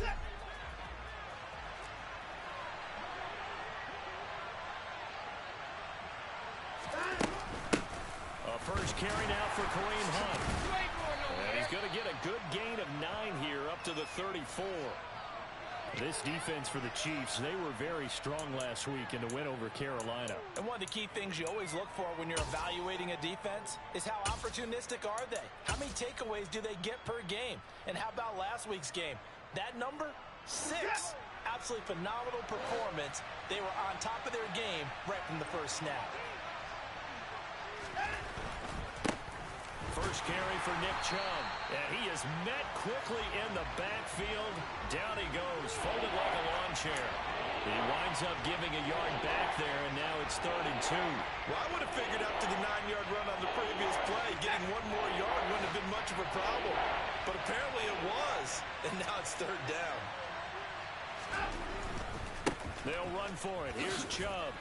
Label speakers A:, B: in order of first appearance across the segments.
A: A first carry now for Kareem Hunt. And he's going to get a good gain of 9 here up to the 34. This defense for the Chiefs, they were very strong last week in the win over Carolina.
B: And one of the key things you always look for when you're evaluating a defense is how opportunistic are they? How many takeaways do they get per game? And how about last week's game? That number? 6. Absolutely phenomenal performance. They were on top of their game right from the first snap.
A: First carry for Nick Chubb. And he is met quickly in the backfield. Down he goes, folded like a lawn chair. He winds up giving a yard back there, and now it's 3rd and 2.
C: Well, I would have figured after the 9-yard run on the previous play, getting 1 more yard wouldn't have been much of a problem. But apparently it was, and now it's 3rd down.
A: They'll run for it. Here's Chubb.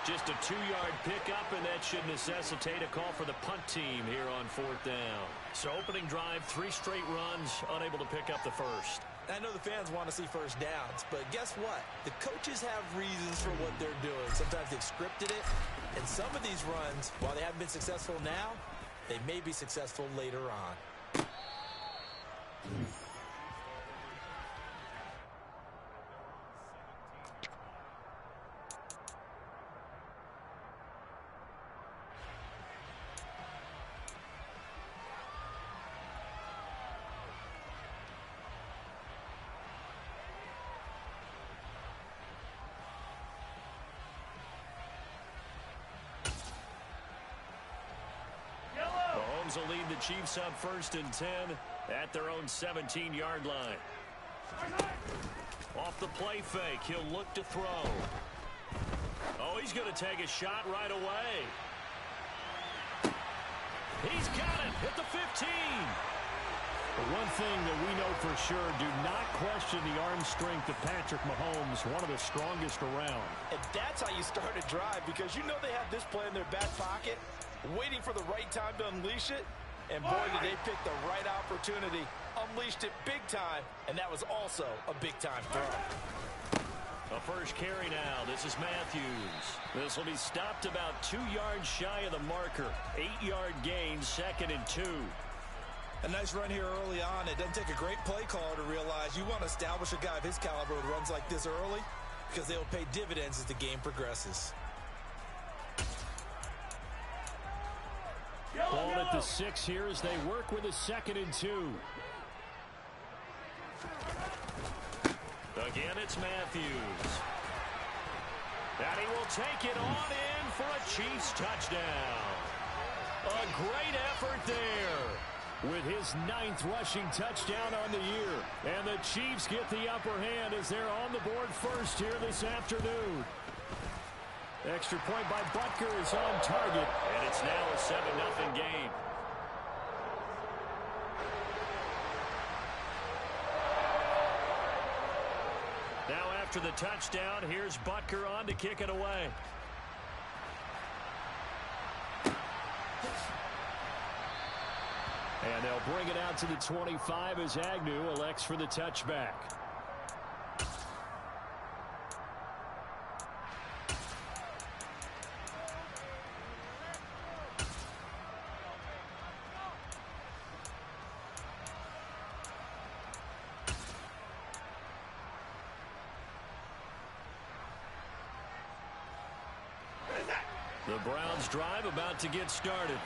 A: Just a 2-yard pickup, and that should necessitate a call for the punt team here on 4th down. So opening drive, 3 straight runs, unable to pick up the first.
B: I know the fans want to see first downs, but guess what? The coaches have reasons for what they're doing. Sometimes they've scripted it, and some of these runs, while they haven't been successful now, they may be successful later on.
A: Will lead the Chiefs up 1st and 10 at their own 17-yard line. Off the play fake, he'll look to throw. Oh, he's going to take a shot right away. He's got it at the 15. But one thing that we know for sure, do not question the arm strength of Patrick Mahomes, one of the strongest around.
B: And that's how you start a drive, because you know they have this play in their back pocket, waiting for the right time to unleash it. And boy, did they pick the right opportunity. Unleashed it big time, and that was also a big-time throw.
A: A first carry now. This is Matthews. This will be stopped about 2 yards shy of the marker. 8-yard gain, 2nd and 2.
C: A nice run here early on. It doesn't take a great play caller to realize you want to establish a guy of his caliber who runs like this early, because they will pay dividends as the game progresses.
A: Ball at the 6 here as they work with a 2nd and 2. Again, it's Matthews. And he will take it on in for a Chiefs touchdown. A great effort there with his 9th rushing touchdown on the year. And the Chiefs get the upper hand as they're on the board first here this afternoon. Extra point by Butker is on target, and it's now a 7-0 game. Now after the touchdown, here's Butker on to kick it away. And they'll bring it out to the 25 as Agnew elects for the touchback. The Browns drive about to get started.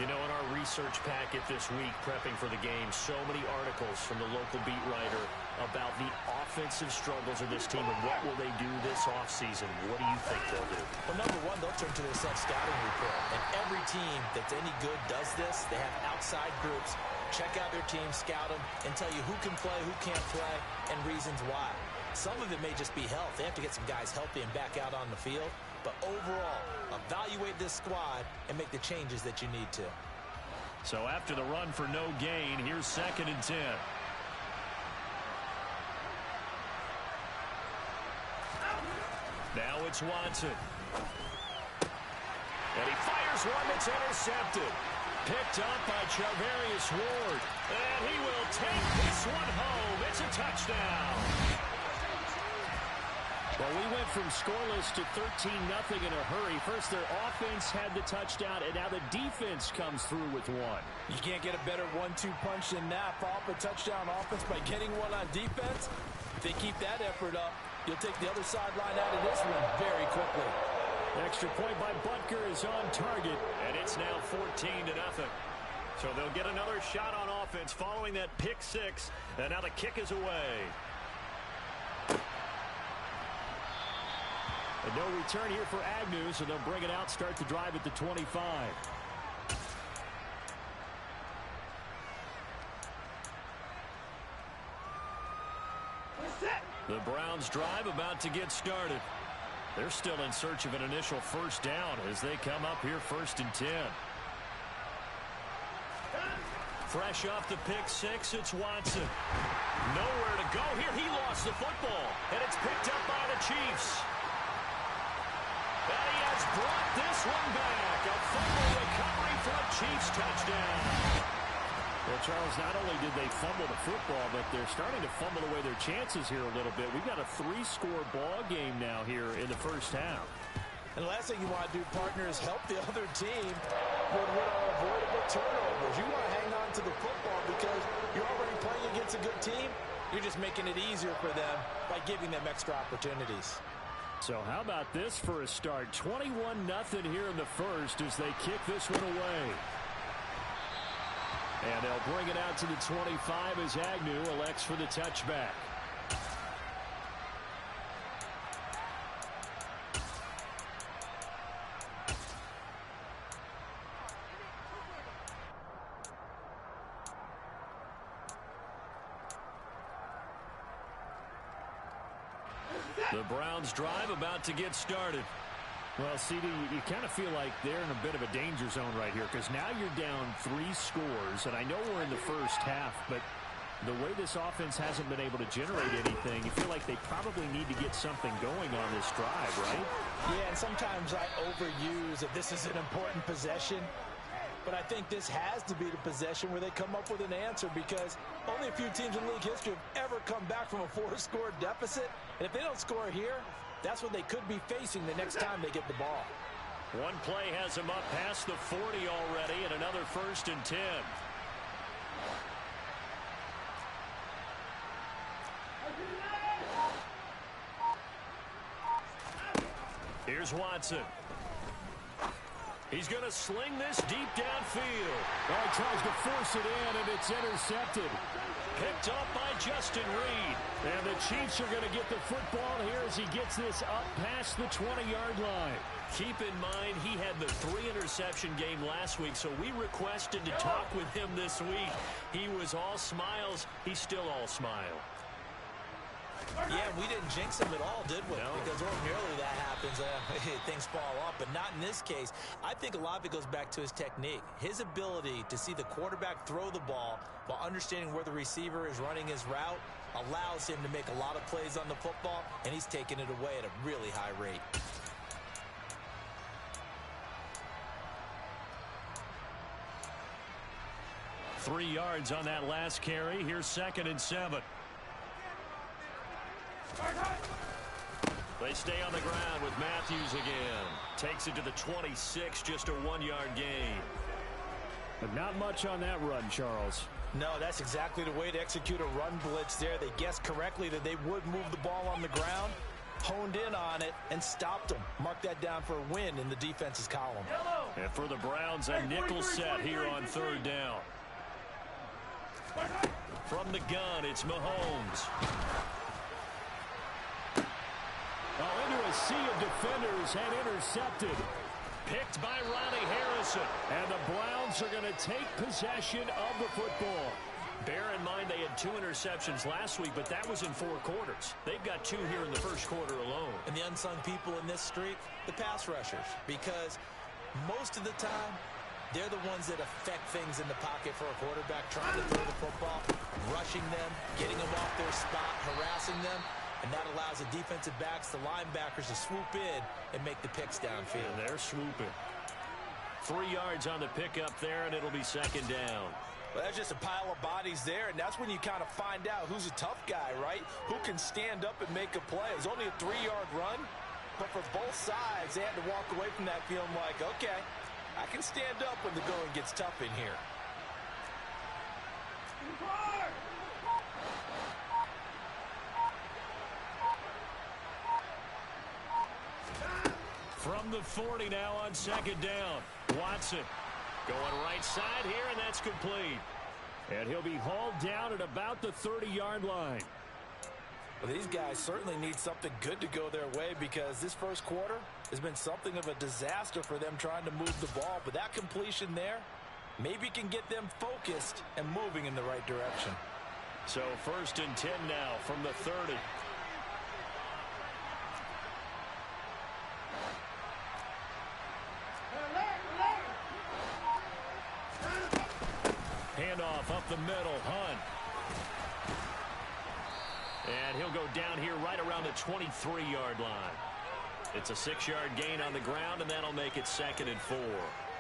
A: You know, in our research packet this week, prepping for the game, so many articles from the local beat writer about the offensive struggles of this team and what will they do this offseason. What do you think they'll do?
B: Well, number one, they'll turn to their self-scouting report. And every team that's any good does this. They have outside groups. Check out their team, scout them, and tell you who can play, who can't play, and reasons why. Some of it may just be health. They have to get some guys healthy and back out on the field. But overall, evaluate this squad and make the changes that you need to.
A: So after the run for no gain, here's 2nd and 10. Now it's Watson. And he fires one that's intercepted. Picked up by Charvarius Ward. And he will take this one home. It's a touchdown. Well, we went from scoreless to 13-0 in a hurry. First, their offense had the touchdown, and now the defense comes through with one.
C: You can't get a better 1-2 punch than that. Follow up a touchdown offense by getting one on defense. If they keep that effort up, you'll take the other sideline out of this one very quickly.
A: Extra point by Butker is on target, and it's now 14-0. So they'll get another shot on offense following that pick six, and now the kick is away. And no return here for Agnew, so they'll bring it out, start the drive at the 25. The Browns drive about to get started. They're still in search of an initial first down as they come up here 1st and 10. Fresh off the pick six, it's Watson. Nowhere to go here. He lost the football, and it's picked up by the Chiefs. And he has brought this one back. A fumble recovery for a Chiefs touchdown. Well, Charles, not only did they fumble the football, but they're starting to fumble away their chances here a little bit. We've got a 3-score ball game now here in the first half.
C: And the last thing you want to do, partner, is help the other team with what are avoidable turnovers. You want to hang on to the football because you're already playing against a good team. You're just making it easier for them by giving them extra opportunities.
A: So how about this for a start? 21-0 here in the first as they kick this one away. And they'll bring it out to the 25 as Agnew elects for the touchback. The Browns drive about to get started. Well, CD, you kind of feel like they're in a bit of a danger zone right here because now you're down 3 scores, and I know we're in the first half, but the way this offense hasn't been able to generate anything, you feel like they probably need to get something going on this drive, right?
C: Yeah, and sometimes I overuse that this is an important possession, but I think this has to be the possession where they come up with an answer because only a few teams in league history have ever come back from a 4-score deficit, and if they don't score here, that's what they could be facing the next time they get the ball.
A: One play has them up past the 40 already, and another 1st and 10. Here's Watson. He's going to sling this deep downfield. Oh, he tries to force it in, and it's intercepted. Picked up by Justin Reed. And the Chiefs are going to get the football here as he gets this up past the 20-yard line. Keep in mind, he had the 3-interception game last week, so we requested to talk with him this week. He was all smiles. He's still all smile.
C: Yeah, we didn't jinx him at all, did we?
A: No.
C: Because ordinarily that happens. Things fall off, but not in this case. I think a lot of it goes back to his technique. His ability to see the quarterback throw the ball while understanding where the receiver is running his route allows him to make a lot of plays on the football, and he's taking it away at a really high rate.
A: Three yards on that last carry. Here's 2nd and 7. They stay on the ground with Matthews again. Takes it to the 26, just a 1-yard gain. But not much on that run, Charles.
C: No, that's exactly the way to execute a run blitz there. They guessed correctly that they would move the ball on the ground, honed in on it, and stopped them. Mark that down for a win in the defense's column.
A: And for the Browns, a nickel set here on 3rd down. From the gun, it's Mahomes. Oh, into a sea of defenders and intercepted. Picked by Ronnie Harrison. And the Browns are going to take possession of the football. Bear in mind they had 2 interceptions last week, but that was in 4 quarters. They've got 2 here in the first quarter alone.
C: And the unsung people in this streak, the pass rushers. Because most of the time, they're the ones that affect things in the pocket for a quarterback, trying to throw the football, rushing them, getting them off their spot, harassing them. And that allows the defensive backs, the linebackers, to swoop in and make the picks downfield.
A: And they're swooping. 3 yards on the pickup there, and it'll be second down.
C: Well, that's just a pile of bodies there, and that's when you kind of find out who's a tough guy, right? Who can stand up and make a play. It was only a 3-yard run, but for both sides, they had to walk away from that feeling like, okay, I can stand up when the going gets tough in here.
A: From the 40 now on second down. Watson going right side here, and that's complete. And he'll be hauled down at about the 30-yard line.
C: Well, these guys certainly need something good to go their way because this first quarter has been something of a disaster for them trying to move the ball. But that completion there maybe can get them focused and moving in the right direction.
A: So 1st and 10 now from the 30. Handoff up the middle, Hunt. And he'll go down here right around the 23-yard line. It's a 6-yard gain on the ground, and that'll make it 2nd and 4.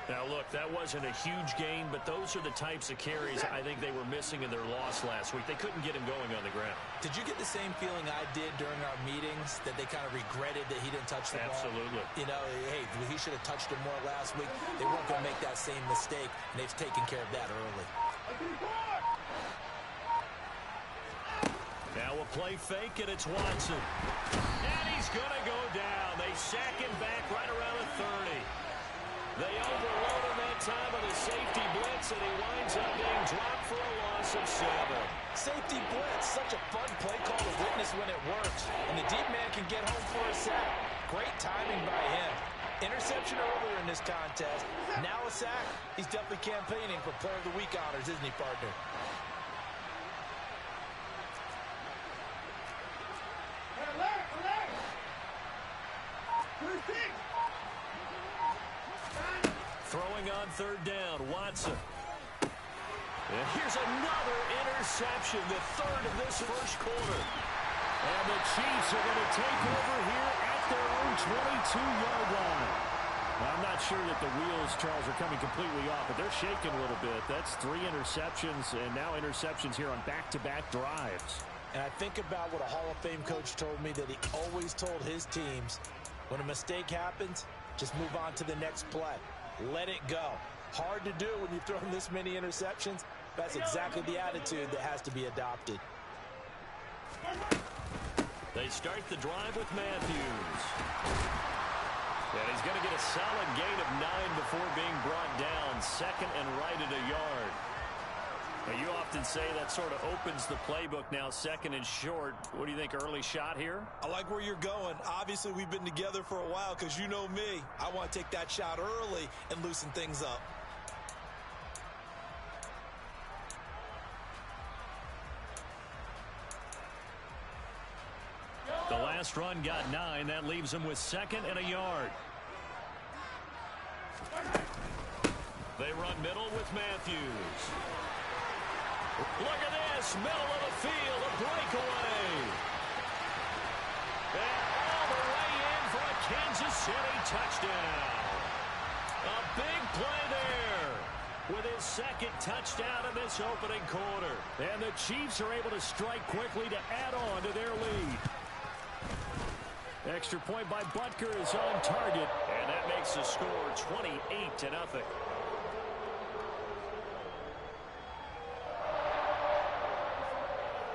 A: Now, look, that wasn't a huge gain, but those are the types of carries I think they were missing in their loss last week. They couldn't get him going on the ground.
C: Did you get the same feeling I did during our meetings, that they kind of regretted that he didn't touch the ball?
A: Absolutely.
C: You know, hey, he should have touched it more last week. They weren't going to make that same mistake, and they've taken care of that early.
A: Now a play fake, and it's Watson. And he's going to go down. They sack him back right around the 30. They overload him that time with a safety blitz, and he winds up being dropped for a loss of 7.
C: Safety blitz, such a fun play call to witness when it works. And the deep man can get home for a sack. Great timing by him. Interception earlier in this contest. Now a sack. He's definitely campaigning for Player of the Week honors, isn't he, partner?
A: Throwing on 3rd down, Watson. And here's another interception, the 3rd of this first quarter. And the Chiefs are going to take over here at their own 22-yard line. Now, I'm not sure that the wheels, Charles, are coming completely off, but they're shaking a little bit. That's 3 interceptions, and now interceptions here on back-to-back drives.
C: And I think about what a Hall of Fame coach told me, that he always told his teams, when a mistake happens, just move on to the next play. Let it go. Hard to do when you've thrown this many interceptions. That's exactly the attitude that has to be adopted.
A: They start the drive with Matthews. And he's going to get a solid gain of 9 before being brought down. 2nd and right at a yard. Now, you often say that sort of opens the playbook now, 2nd and short. What do you think, early shot here?
C: I like where you're going. Obviously, we've been together for a while because you know me. I want to take that shot early and loosen things up.
A: The last run got 9. That leaves him with 2nd and a yard. They run middle with Matthews. Look at this, middle of the field, a breakaway. And all the way in for a Kansas City touchdown. A big play there with his 2nd touchdown in this opening quarter. And the Chiefs are able to strike quickly to add on to their lead. Extra point by Butker is on target, and that makes the score 28-0.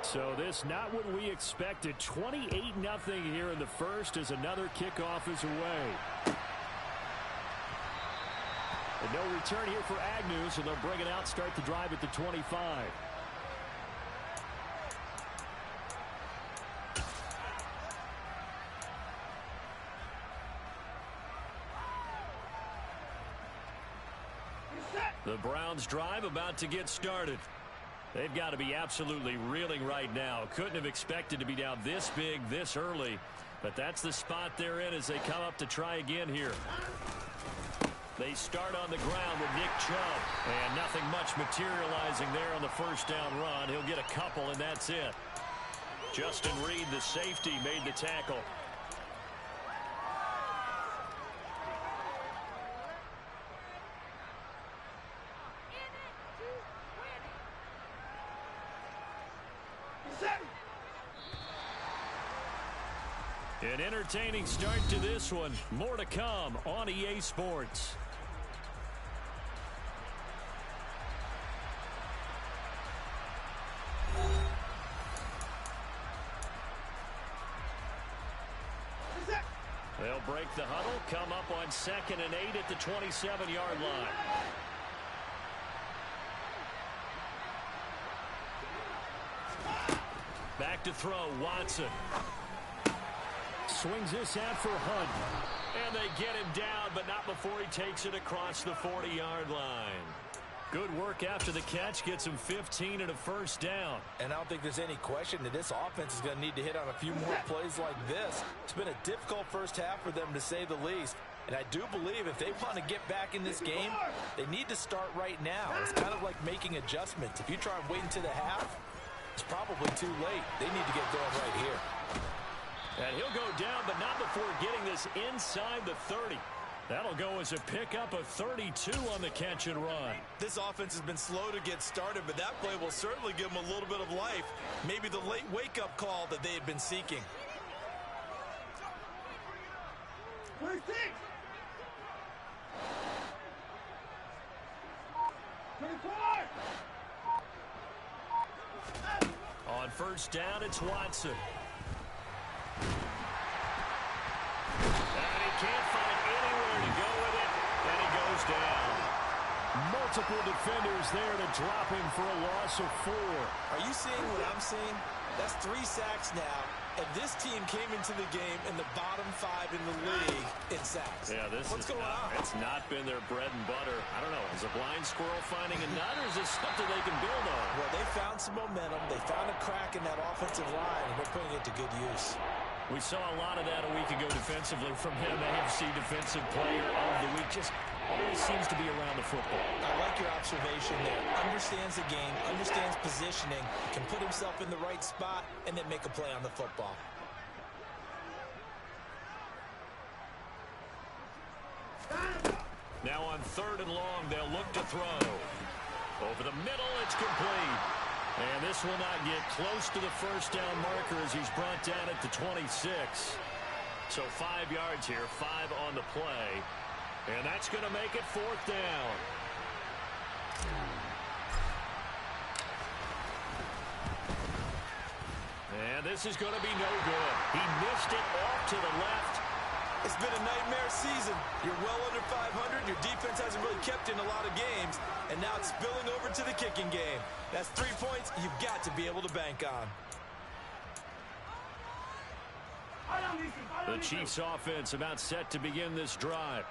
A: So this not what we expected. 28-0 here in the first as another kickoff is away. And no return here for Agnew, so they'll bring it out, start the drive at the 25. The Browns drive about to get started. They've got to be absolutely reeling right now. Couldn't have expected to be down this big this early, but that's the spot they're in as they come up to try again here. They start on the ground with Nick Chubb, and nothing much materializing there on the first down run. He'll get a couple, and that's it. Justin Reed, the safety, made the tackle. An entertaining start to this one. More to come on EA Sports. They'll break the huddle, come up on 2nd and 8 at the 27-yard line. Back to throw, Watson. Swings this out for Hunt. And they get him down, but not before he takes it across the 40-yard line. Good work after the catch, gets him 15 and a first down.
C: And I don't think there's any question that this offense is going to need to hit on a few more plays like this. It's been a difficult first half for them, to say the least. And I do believe if they want to get back in this game, they need to start right now. It's kind of like making adjustments. If you try and wait until the half, it's probably too late. They need to get going right here.
A: And he'll go down, but not before getting this inside the 30. That'll go as a pickup of 32 on the catch and run.
C: This offense has been slow to get started, but that play will certainly give them a little bit of life. Maybe the late wake-up call that they had been seeking.
A: On first down, it's Watson. And he can't find anywhere to go with it, and he goes down. Multiple defenders there to drop him for a loss of 4.
C: Are you seeing what I'm seeing? That's 3 sacks now, and this team came into the game in the bottom 5 in the league in sacks.
A: Yeah, what's going on? It's not been their bread and butter. I don't know. Is a blind squirrel finding a nut, or is this something they can build on?
C: Well, they found some momentum. They found a crack in that offensive line, and they're putting it to good use.
A: We saw a lot of that a week ago defensively from him, AFC Defensive Player of the Week. Just always seems to be around the football.
C: I like your observation there. Understands the game, understands positioning, can put himself in the right spot, and then make a play on the football.
A: Now on 3rd and long, they'll look to throw. Over the middle, it's complete. And this will not get close to the first down marker as he's brought down at the 26. So 5 yards here, 5 on the play. And that's going to make it 4th down. And this is going to be no good. He missed it off to the left.
C: It's been a nightmare season. You're well under 500. Your defense hasn't really kept in a lot of games. And now it's spilling over to the kicking game. That's 3 points you've got to be able to bank on.
A: The Chiefs offense about set to begin this drive.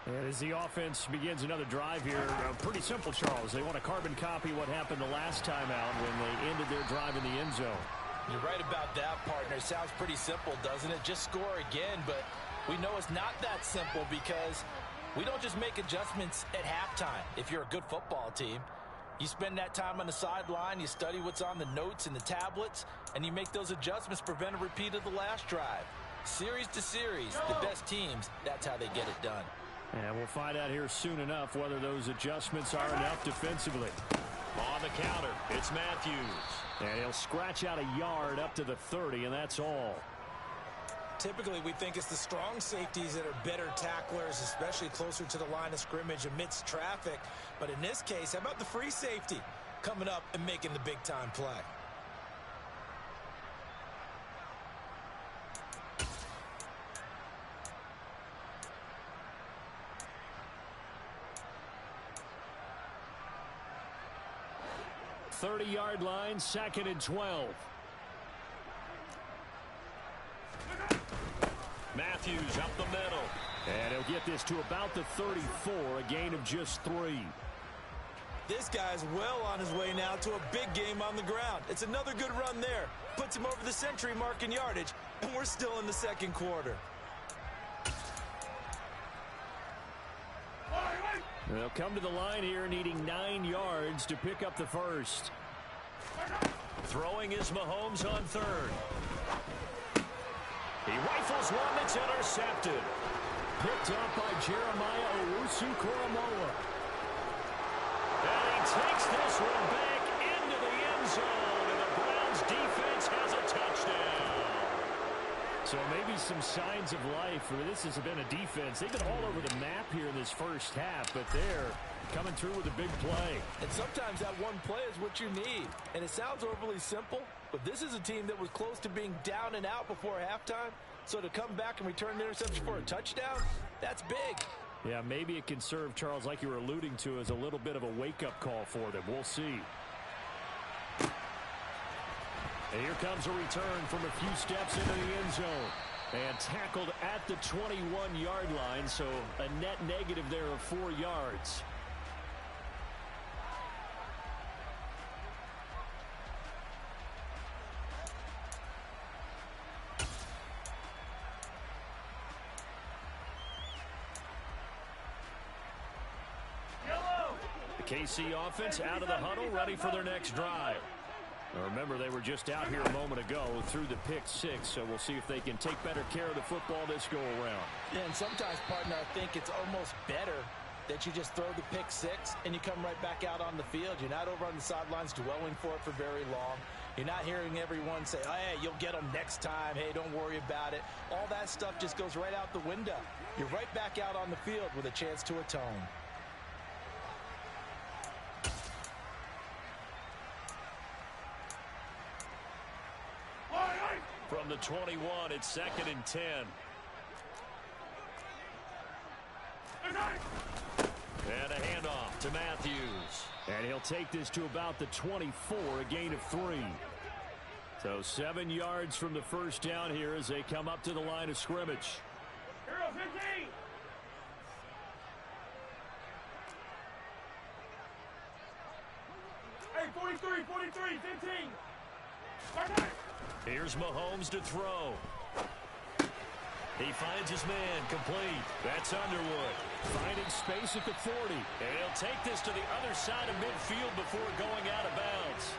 A: And as the offense begins another drive here, pretty simple, Charles. They want to carbon copy what happened the last time out when they ended their drive in the end zone.
C: You're right about that, partner. It sounds pretty simple, doesn't it? Just score again, but we know it's not that simple because we don't just make adjustments at halftime. If you're a good football team, you spend that time on the sideline, you study what's on the notes and the tablets, and you make those adjustments, prevent a repeat of the last drive. Series to series, the best teams, that's how they get it done.
A: And we'll find out here soon enough whether those adjustments are enough defensively. On the counter, it's Matthews. And he'll scratch out a yard up to the 30, and that's all.
C: Typically, we think it's the strong safeties that are better tacklers, especially closer to the line of scrimmage amidst traffic. But in this case, how about the free safety coming up and making the big-time play?
A: .30-yard line, 2nd and 12. Matthews up the middle. And he'll get this to about the 34, a gain of just 3.
C: This guy's well on his way now to a big game on the ground. It's another good run there. Puts him over the century mark in yardage, and we're still in the second quarter.
A: They'll come to the line here needing 9 yards to pick up the first. Throwing is Mahomes on 3rd. He rifles one that's intercepted. Picked up by Jeremiah Owusu-Koramoah. And he takes this one back into the end zone. And the Browns defense So maybe some signs of life. This has been a defense. They've been all over the map here in this first half, but they're coming through with a big play.
C: And sometimes that one play is what you need. And it sounds overly simple, but this is a team that was close to being down and out before halftime. So to come back and return the interception for a touchdown, that's big.
A: Yeah, maybe it can serve, Charles, like you were alluding to, as a little bit of a wake-up call for them. We'll see. And here comes a return from a few steps into the end zone. And tackled at the 21-yard line, so a net negative there of 4 yards. The KC offense out of the huddle, ready for their next drive. Now remember, they were just out here a moment ago through the pick 6, so we'll see if they can take better care of the football this go-around.
C: Yeah, and sometimes, partner, I think it's almost better that you just throw the pick 6 and you come right back out on the field. You're not over on the sidelines dwelling for it for very long. You're not hearing everyone say, oh, hey, you'll get them next time. Hey, don't worry about it. All that stuff just goes right out the window. You're right back out on the field with a chance to atone.
A: From the 21, it's 2nd and 10. And a handoff to Matthews. And he'll take this to about the 24, a gain of 3. So 7 yards from the first down here as they come up to the line of scrimmage.
D: Hero 15. Hey, 43, 15.
A: Here's Mahomes to throw. He finds his man, complete. That's Underwood. Finding space at the 40. And he'll take this to the other side of midfield before going out of bounds.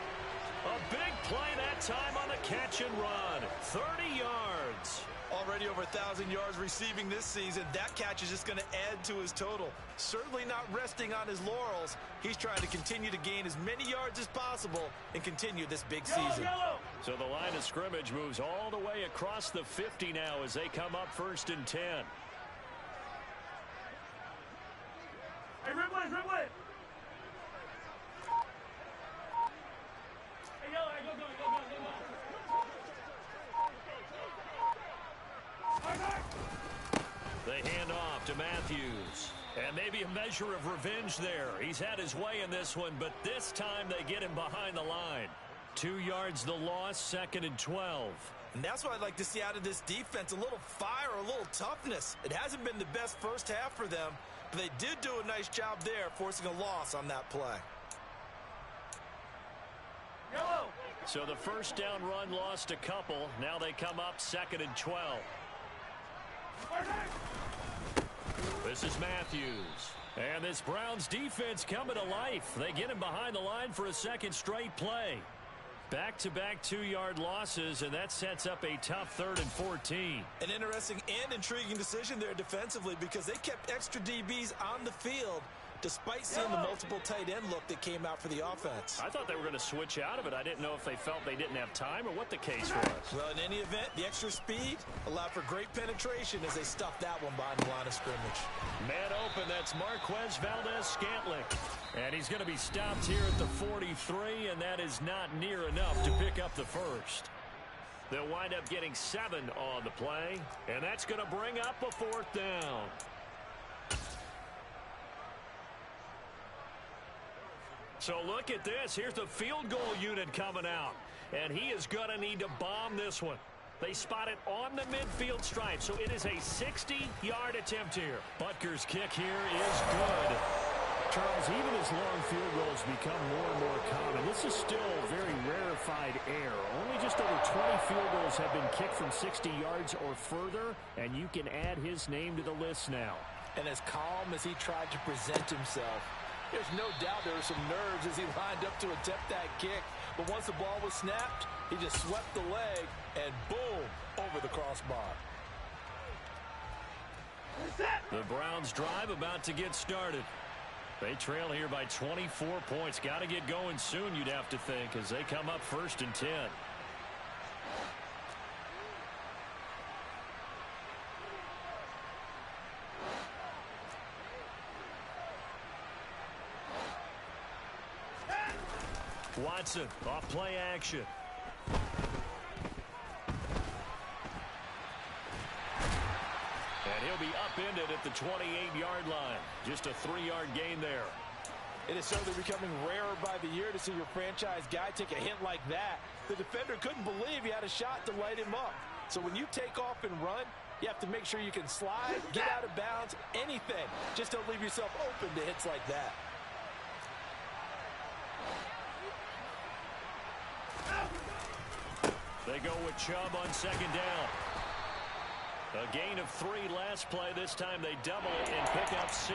A: A big play that time on the catch and run. 30 yards.
C: Already over 1,000 yards receiving this season. That catch is just going to add to his total. Certainly not resting on his laurels. He's trying to continue to gain as many yards as possible and continue this big season.
A: So the line of scrimmage moves all the way across the 50 now as they come up 1st and 10.
D: Hey, Ripley. Hey, yellow, go.
A: They hand off to Matthews. And maybe a measure of revenge there. He's had his way in this one, but this time they get him behind the line. 2 yards the loss, 2nd and 12.
C: And that's what I'd like to see out of this defense, a little fire, a little toughness. It hasn't been the best first half for them, but they did do a nice job there, forcing a loss on that play.
D: Yellow.
A: So the first down run lost a couple. Now they come up 2nd and 12. This is Matthews. And this Browns defense coming to life. They get him behind the line for a second straight play. Back-to-back 2-yard losses, and that sets up a tough 3rd and 14.
C: An interesting and intriguing decision there defensively because they kept extra DBs on the field despite seeing the multiple tight end look that came out for the offense.
A: I thought they were going to switch out of it. I didn't know if they felt they didn't have time or what the case was.
C: Well, in any event, the extra speed allowed for great penetration as they stuffed that one behind the line of scrimmage.
A: Man open, that's Marquez Valdez-Scantling. And he's going to be stopped here at the 43, and that is not near enough to pick up the first. They'll wind up getting 7 on the play, and that's going to bring up a 4th down. So look at this. Here's the field goal unit coming out. And he is going to need to bomb this one. They spot it on the midfield stripe. So it is a 60-yard attempt here. Butker's kick here is good. Charles, even as long field goals become more and more common, this is still very rarefied air. Only just over 20 field goals have been kicked from 60 yards or further, and you can add his name to the list now.
C: And as calm as he tried to present himself, there's no doubt there were some nerves as he lined up to attempt that kick. But once the ball was snapped, he just swept the leg and boom, over the crossbar.
A: The Browns drive about to get started. They trail here by 24 points. Got to get going soon, you'd have to think, as they come up 1st and 10. Watson off play action. And he'll be upended at the 28-yard line. Just a 3-yard gain there.
C: It is certainly becoming rarer by the year to see your franchise guy take a hit like that. The defender couldn't believe he had a shot to light him up. So when you take off and run, you have to make sure you can slide, get out of bounds, anything. Just don't leave yourself open to hits like that.
A: They go with Chubb on second down. A gain of 3 last play. This time they double it and pick up 6.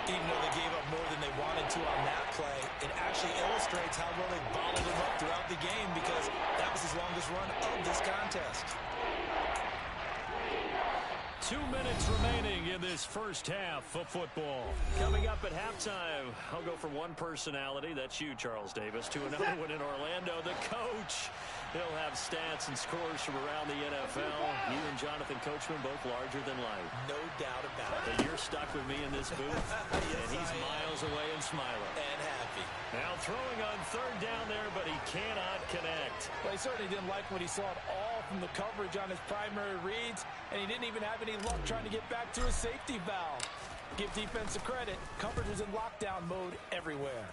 B: Even though they gave up more than they wanted to on that play, it actually illustrates how well they bottled them up throughout the game because that was his longest run of this contest.
A: 2 minutes remaining in this first half of football. Coming up at halftime, I'll go from one personality, that's you, Charles Davis, to another one in Orlando, the coach. He'll have stats and scores from around the NFL. You and Jonathan Coachman both larger than life.
B: No doubt about it.
A: And you're stuck with me in this booth,
B: Yes,
A: and he's miles away and smiling.
B: And happy.
A: Now throwing on third down there, but he cannot connect.
C: Well, he certainly didn't like what he saw at all from the coverage on his primary reads, and he didn't even have any luck trying to get back to his safety valve. Give defense a credit. Coverage was in lockdown mode everywhere.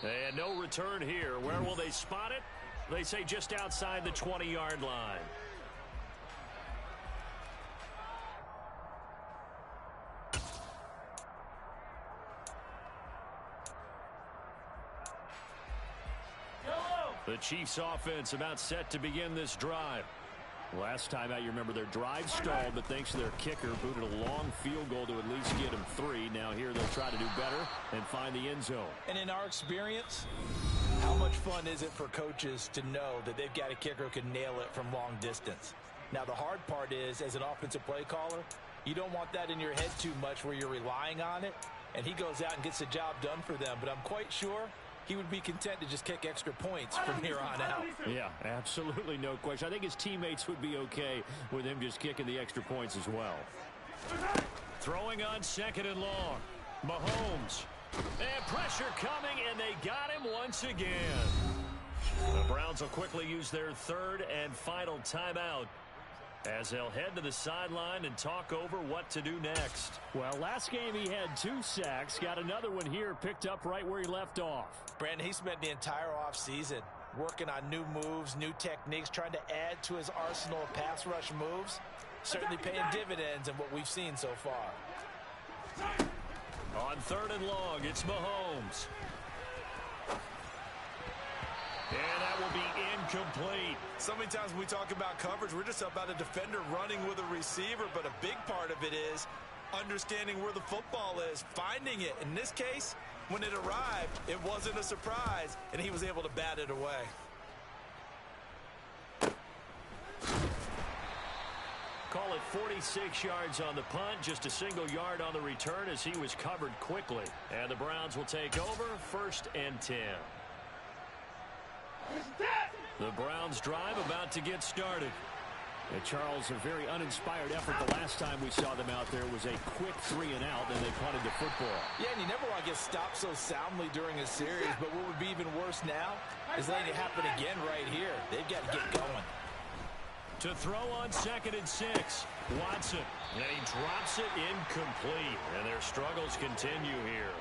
A: And no return here. Where will they spot it? They say just outside the 20-yard line. The Chiefs offense about set to begin this drive. Last time out, you remember their drive stalled, but thanks to their kicker, booted a long field goal to at least get them 3. Now here they'll try to do better and find the end zone.
C: And in our experience, how much fun is it for coaches to know that they've got a kicker who can nail it from long distance? Now the hard part is, as an offensive play caller, you don't want that in your head too much where you're relying on it, and he goes out and gets the job done for them. But I'm quite sure he would be content to just kick extra points from here on out.
A: Yeah, absolutely no question. I think his teammates would be okay with him just kicking the extra points as well. Throwing on second and long. Mahomes. And pressure coming, and they got him once again. The Browns will quickly use their third and final timeout as they'll head to the sideline and talk over what to do next. Well, last game he had 2 sacks. Got another one here, picked up right where he left off.
C: Brandon, he spent the entire offseason working on new moves, new techniques, trying to add to his arsenal of pass rush moves. Certainly paying dividends in what we've seen so far.
A: On third and long, it's Mahomes. And that will be incomplete.
B: So many times when we talk about coverage, we're just about a defender running with a receiver, but a big part of it is understanding where the football is, finding it. In this case, when it arrived, it wasn't a surprise, and he was able to bat it away.
A: Call it 46 yards on the punt, just a single yard on the return as he was covered quickly. And the Browns will take over, 1st and 10. The Browns drive about to get started. And Charles, a very uninspired effort the last time we saw them out there was a quick 3 and out, and they punted the football.
C: Yeah, and you never want to get stopped so soundly during a series, but what would be even worse now is letting it happen again right here. They've got to get going.
A: To throw on 2nd and 6, Watson. And he drops it incomplete, and their struggles continue here.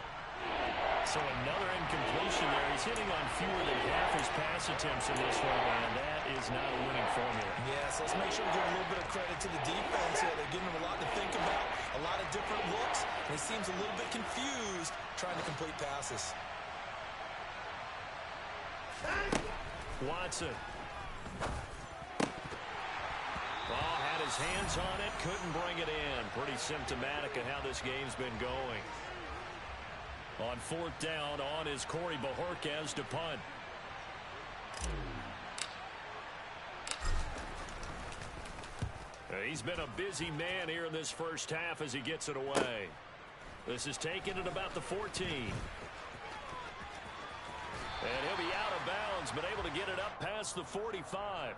A: So another incompletion there. He's hitting on fewer than half his pass attempts in this one, and that is not a winning formula.
B: Yes, let's make sure we give a little bit of credit to the defense here. They're giving him a lot to think about, a lot of different looks, and he seems a little bit confused trying to complete passes.
A: Watson. Ball had his hands on it, couldn't bring it in. Pretty symptomatic of how this game's been going. On 4th down, on is Corey Bajorquez to punt. He's been a busy man here in this first half as he gets it away. This is taken at about the 14. And he'll be out of bounds, but able to get it up past the 45.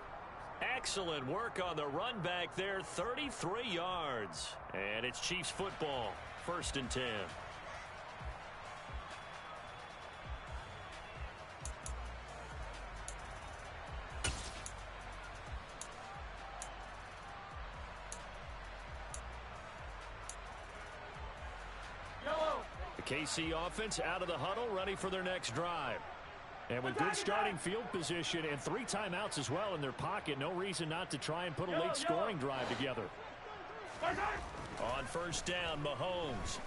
A: Excellent work on the run back there, 33 yards. And it's Chiefs football, 1st and 10. KC offense out of the huddle, ready for their next drive. And with good starting field position and 3 timeouts as well in their pocket, no reason not to try and put a late scoring drive together. On first down, Mahomes.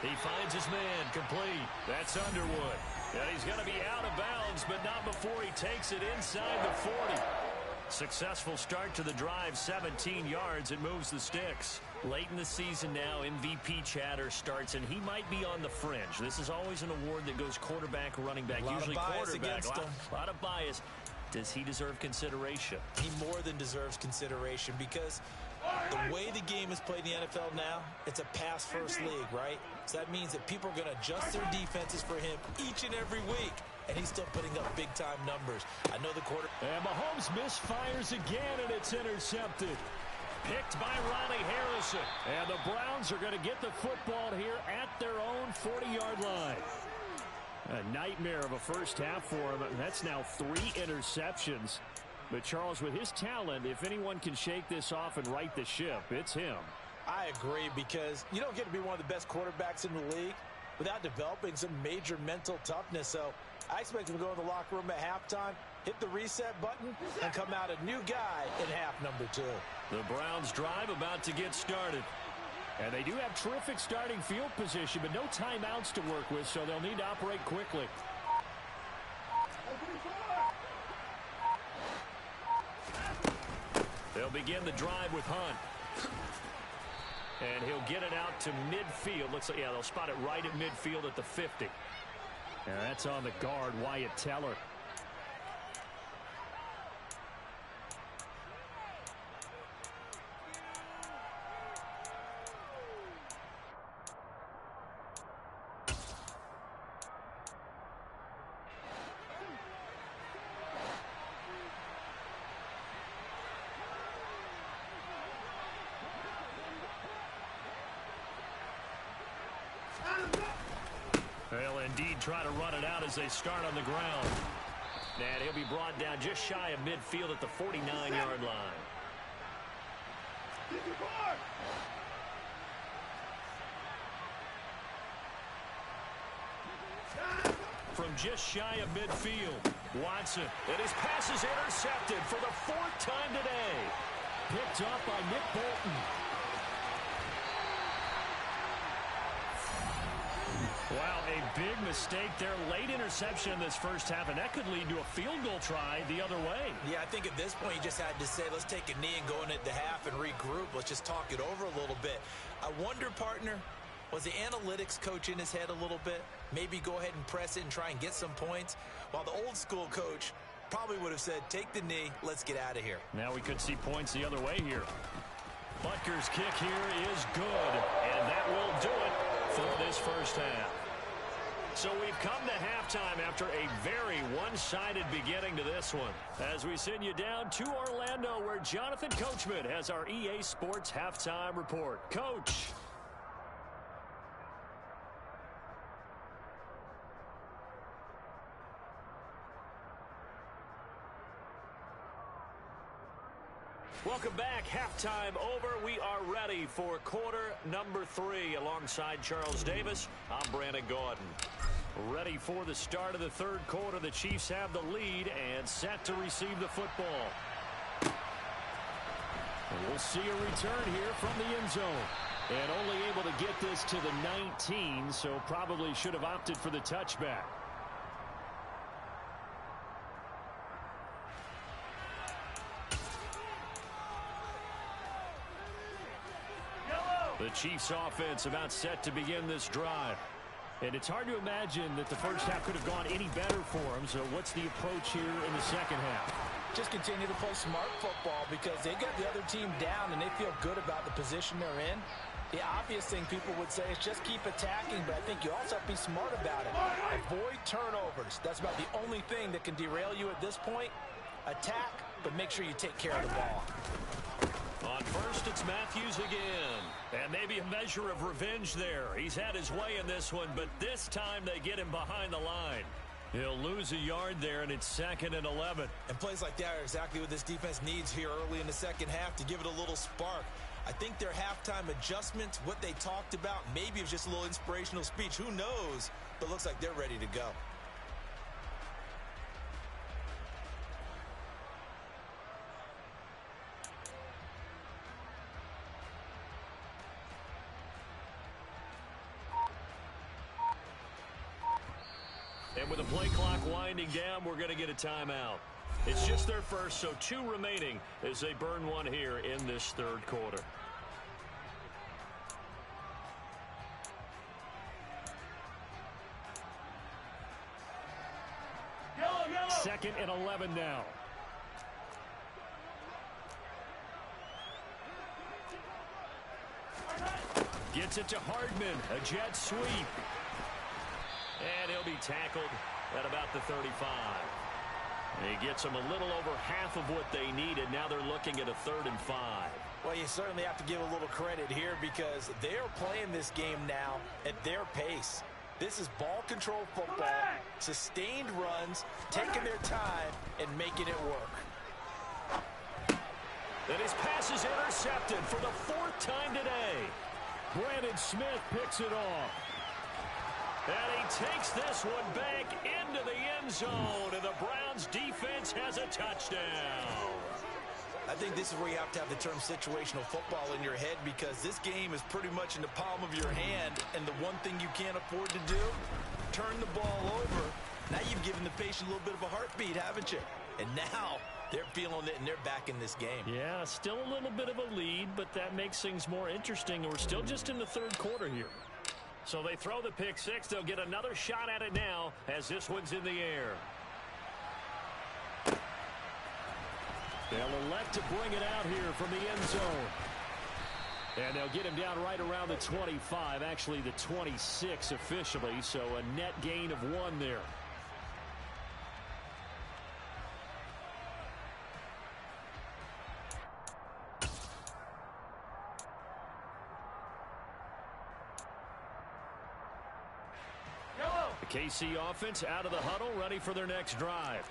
A: He finds his man, complete. That's Underwood. And he's going to be out of bounds, but not before he takes it inside the 40. Successful start to the drive, 17 yards. It moves the sticks. Late in the season now, MVP chatter starts, and he might be on the fringe. This is always an award that goes quarterback, running back, usually quarterback. A lot of bias. Does he deserve consideration?
B: He more than deserves consideration because the way the game is played in the NFL now, it's a pass-first league, right? So that means that people are going to adjust their defenses for him each and every week. And he's still putting up big-time numbers. I know the quarter.
A: And Mahomes misfires again, and it's intercepted. Picked by Ronnie Harrison. And the Browns are going to get the football here at their own 40-yard line. A nightmare of a first half for him. That's now 3 interceptions. But, Charles, with his talent, if anyone can shake this off and right the ship, it's him.
C: I agree, because you don't get to be one of the best quarterbacks in the league without developing some major mental toughness. So I expect him to go in the locker room at halftime, hit the reset button, and come out a new guy in half number 2.
A: The Browns drive about to get started. And they do have terrific starting field position, but no timeouts to work with, so they'll need to operate quickly. They'll begin the drive with Hunt. And he'll get it out to midfield. Looks like, yeah, they'll spot it right at midfield at the 50. And that's on the guard, Wyatt Teller. They'll indeed try to run it out as they start on the ground. And he'll be brought down just shy of midfield at the 49-yard line. From just shy of midfield, Watson. And his pass is intercepted for the 4th time today. Picked up by Nick Bolton. Wow, a big mistake there. Late interception in this first half, and that could lead to a field goal try the other way.
B: Yeah, I think at this point you just had to say, let's take a knee and go into the half and regroup. Let's just talk it over a little bit. I wonder, partner, was the analytics coach in his head a little bit? Maybe go ahead and press it and try and get some points? While the old school coach probably would have said, take the knee, let's get out of here.
A: Now we could see points the other way here. Butker's kick here is good, and that will do it for this first half. So we've come to halftime after a very one-sided beginning to this one. As we send you down to Orlando, where Jonathan Coachman has our EA Sports Halftime Report. Coach. Welcome back. Halftime over. We are ready for quarter number 3 alongside Charles Davis. I'm Brandon Gordon. Ready for the start of the third quarter. The Chiefs have the lead and set to receive the football. And we'll see a return here from the end zone. And only able to get this to the 19, so probably should have opted for the touchback. The Chiefs offense about set to begin this drive. And it's hard to imagine that the first half could have gone any better for them. So what's the approach here in the second half?
C: Just continue to play smart football because they got the other team down and they feel good about the position they're in. The obvious thing people would say is just keep attacking, but I think you also have to be smart about it. Avoid turnovers. That's about the only thing that can derail you at this point. Attack, but make sure you take care of the ball.
A: On first, it's Matthews again. And maybe a measure of revenge there. He's had his way in this one, but this time they get him behind the line. He'll lose a yard there, and it's 2nd and 11.
B: And plays like that are exactly what this defense needs here early in the second half to give it a little spark. I think their halftime adjustments, what they talked about, maybe it was just a little inspirational speech. Who knows? But looks like they're ready to go.
A: And with the play clock winding down, we're going to get a timeout. It's just their first, so 2 remaining as they burn one here in this third quarter.
D: Yellow, yellow.
A: 2nd and 11 now. Gets it to Hardman, a jet sweep. And he'll be tackled at about the 35. And he gets them a little over half of what they needed. Now they're looking at a 3rd and 5.
C: Well, you certainly have to give a little credit here because they're playing this game now at their pace. This is ball control football, sustained runs, taking their time, and making it work.
A: And his pass is intercepted for the 4th time today. Brandon Smith picks it off. And he takes this one back into the end zone, and the Browns defense has a touchdown.
B: I think this is where you have to have the term situational football in your head because this game is pretty much in the palm of your hand, and the one thing you can't afford to do, turn the ball over. Now you've given the patient a little bit of a heartbeat, haven't you? And now they're feeling it, and they're back in this game.
A: Yeah, still a little bit of a lead, but that makes things more interesting. We're still just in the 3rd quarter here. So they throw the pick 6. They'll get another shot at it now as this one's in the air. They'll elect to bring it out here from the end zone. And they'll get him down right around the 25, actually the 26 officially, so a net gain of 1 there. The KC offense out of the huddle, ready for their next drive.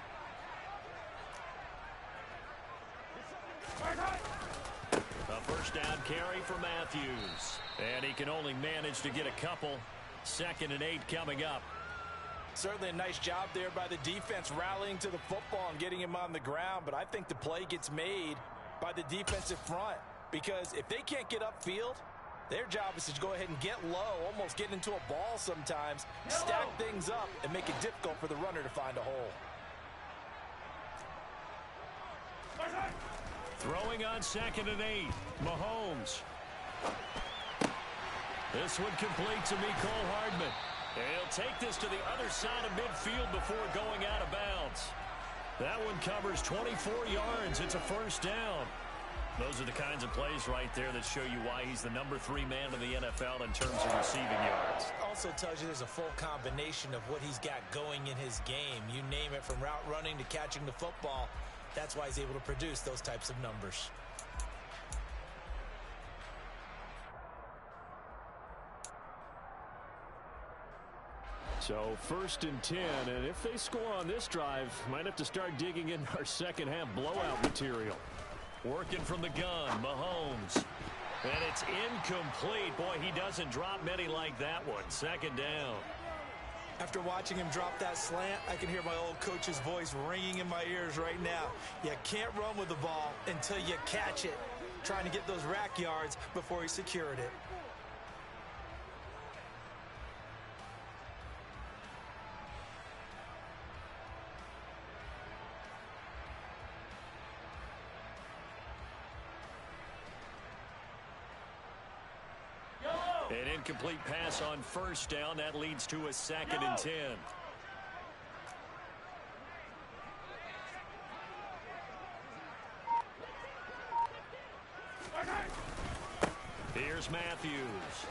A: A 1st down carry for Matthews. And he can only manage to get a couple. 2nd and 8 coming up.
C: Certainly a nice job there by the defense rallying to the football and getting him on the ground, but I think the play gets made by the defensive front because if they can't get upfield, their job is to go ahead and get low, almost get into a ball sometimes, stack things up, and make it difficult for the runner to find a hole.
A: Throwing on 2nd and 8. Mahomes. This one complete to Mecole Hardman. He'll take this to the other side of midfield before going out of bounds. That one covers 24 yards. It's a 1st down. Those are the kinds of plays right there that show you why he's the number 3 man in the NFL in terms of receiving yards.
B: Also tells you there's a full combination of what he's got going in his game. You name it, from route running to catching the football. That's why he's able to produce those types of numbers.
A: So 1st and 10, and if they score on this drive, might have to start digging in our 2nd half blowout material. Working from the gun, Mahomes. And it's incomplete. Boy, he doesn't drop many like that one. 2nd down.
B: After watching him drop that slant, I can hear my old coach's voice ringing in my ears right now. You can't run with the ball until you catch it. Trying to get those rack yards before he secured it.
A: An incomplete pass on 1st down. That leads to a 2nd and 10. Here's Matthews.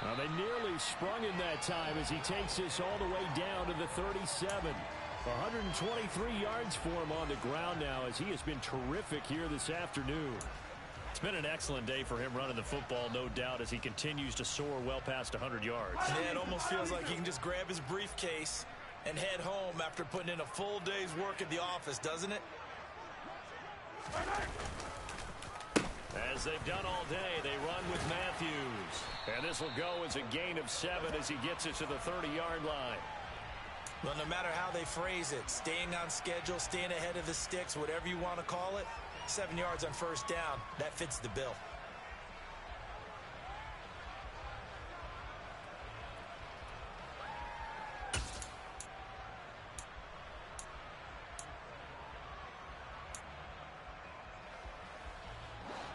A: Well, they nearly sprung him that time as he takes this all the way down to the 37. 123 yards for him on the ground now as he has been terrific here this afternoon. It's been an excellent day for him running the football, no doubt, as he continues to soar well past 100 yards.
B: Yeah, it almost feels like he can just grab his briefcase and head home after putting in a full day's work at the office, doesn't it?
A: As they've done all day, they run with Matthews. And this will go as a gain of 7 as he gets it to the 30-yard line.
C: Well, no matter how they phrase it, staying on schedule, staying ahead of the sticks, whatever you want to call it, 7 yards on first down, that fits the bill.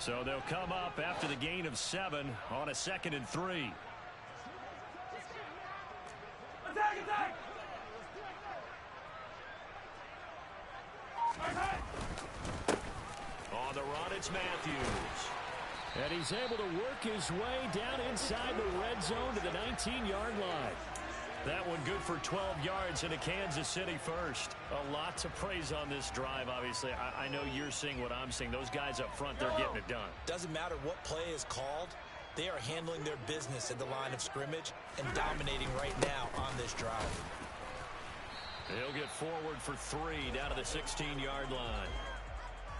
A: So they'll come up after the gain of 7 on a 2nd and 3.
D: Attack, attack!
A: On the run, it's Matthews. And he's able to work his way down inside the red zone to the 19-yard line. That one good for 12 yards in a Kansas City first. A lot to praise on this drive, obviously. I know you're seeing what I'm seeing. Those guys up front, they're getting it done.
C: Doesn't matter what play is called. They are handling their business at the line of scrimmage and dominating right now on this drive.
A: He'll get forward for 3 down to the 16-yard line.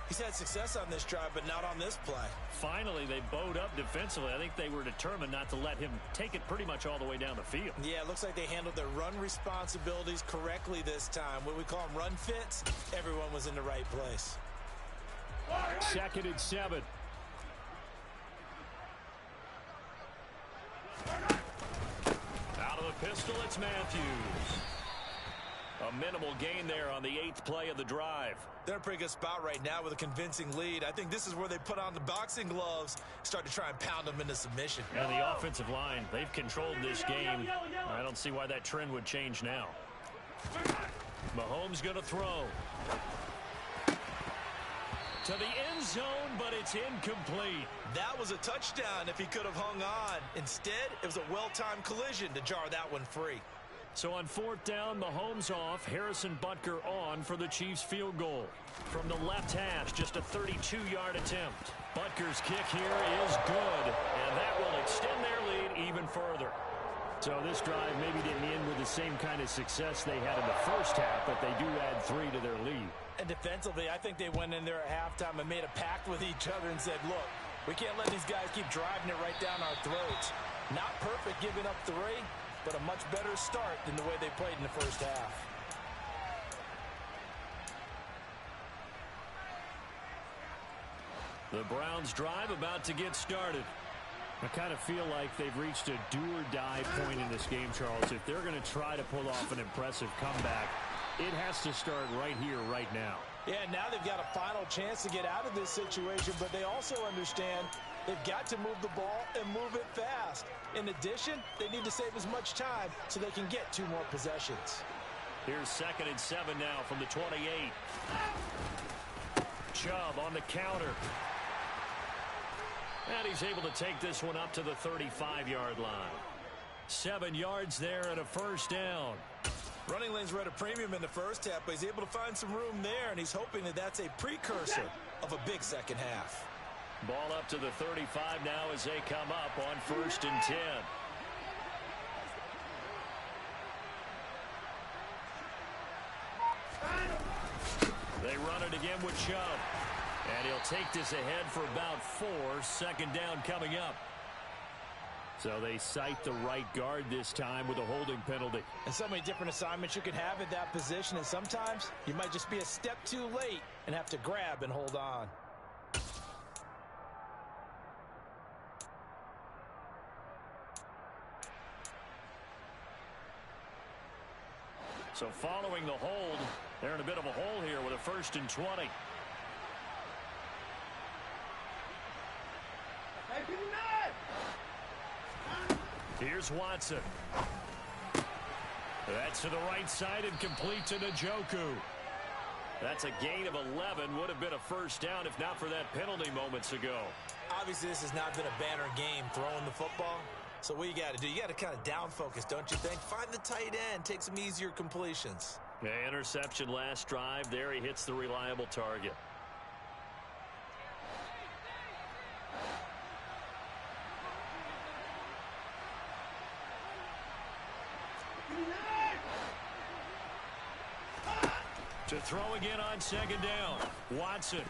C: He's had success on this drive, but not on this play.
A: Finally, they bowed up defensively. I think they were determined not to let him take it pretty much all the way down the field.
C: Yeah, it looks like they handled their run responsibilities correctly this time. What we call them run fits, everyone was in the right place.
A: 2nd and 7. Out of the pistol, it's Matthews. A minimal gain there on the 8th play of the drive.
C: They're in a pretty good spot right now with a convincing lead. I think this is where they put on the boxing gloves, start to try and pound them into submission.
A: And the offensive line, they've controlled this game. I don't see why that trend would change now. Mahomes going to throw. To the end zone, but it's incomplete.
C: That was a touchdown if he could have hung on. Instead, it was a well-timed collision to jar that one free.
A: So on 4th down, Mahomes off, Harrison Butker on for the Chiefs field goal. From the left hash, just a 32-yard attempt. Butker's kick here is good, and that will extend their lead even further. So this drive maybe didn't end with the same kind of success they had in the first half, but they do add 3 to their lead.
C: And defensively, I think they went in there at halftime and made a pact with each other and said, look, we can't let these guys keep driving it right down our throats. Not perfect giving up 3, but a much better start than the way they played in the first half.
A: The Browns drive about to get started. I kind of feel like they've reached a do-or-die point in this game, Charles. If they're going to try to pull off an impressive comeback, it has to start right here, right now.
C: Yeah, now they've got a final chance to get out of this situation, but they also understand they've got to move the ball and move it fast. In addition, they need to save as much time so they can get 2 more possessions.
A: Here's 2nd and 7 now from the 28. Chubb on the counter. And he's able to take this one up to the 35-yard line. 7 yards there and a first down.
C: Running lanes were at a premium in the first half, but he's able to find some room there, and he's hoping that that's a precursor of a big second half.
A: Ball up to the 35 now as they come up on 1st and 10. They run it again with Chubb. And he'll take this ahead for about 4. 2nd down coming up. So they cite the right guard this time with a holding penalty.
C: And so many different assignments you can have at that position, and sometimes you might just be a step too late and have to grab and hold on.
A: So following the hold, they're in a bit of a hole here with a 1st and 20. Here's Watson. That's to the right side and complete to Njoku. That's a gain of 11. Would have been a first down if not for that penalty moments ago.
C: Obviously, this has not been a banner game throwing the football. So what you got to do, you got to kind of down focus, don't you think? Find the tight end, take some easier completions.
A: Yeah, interception last drive. There he hits the reliable target. To throw again on 2nd down. Watson.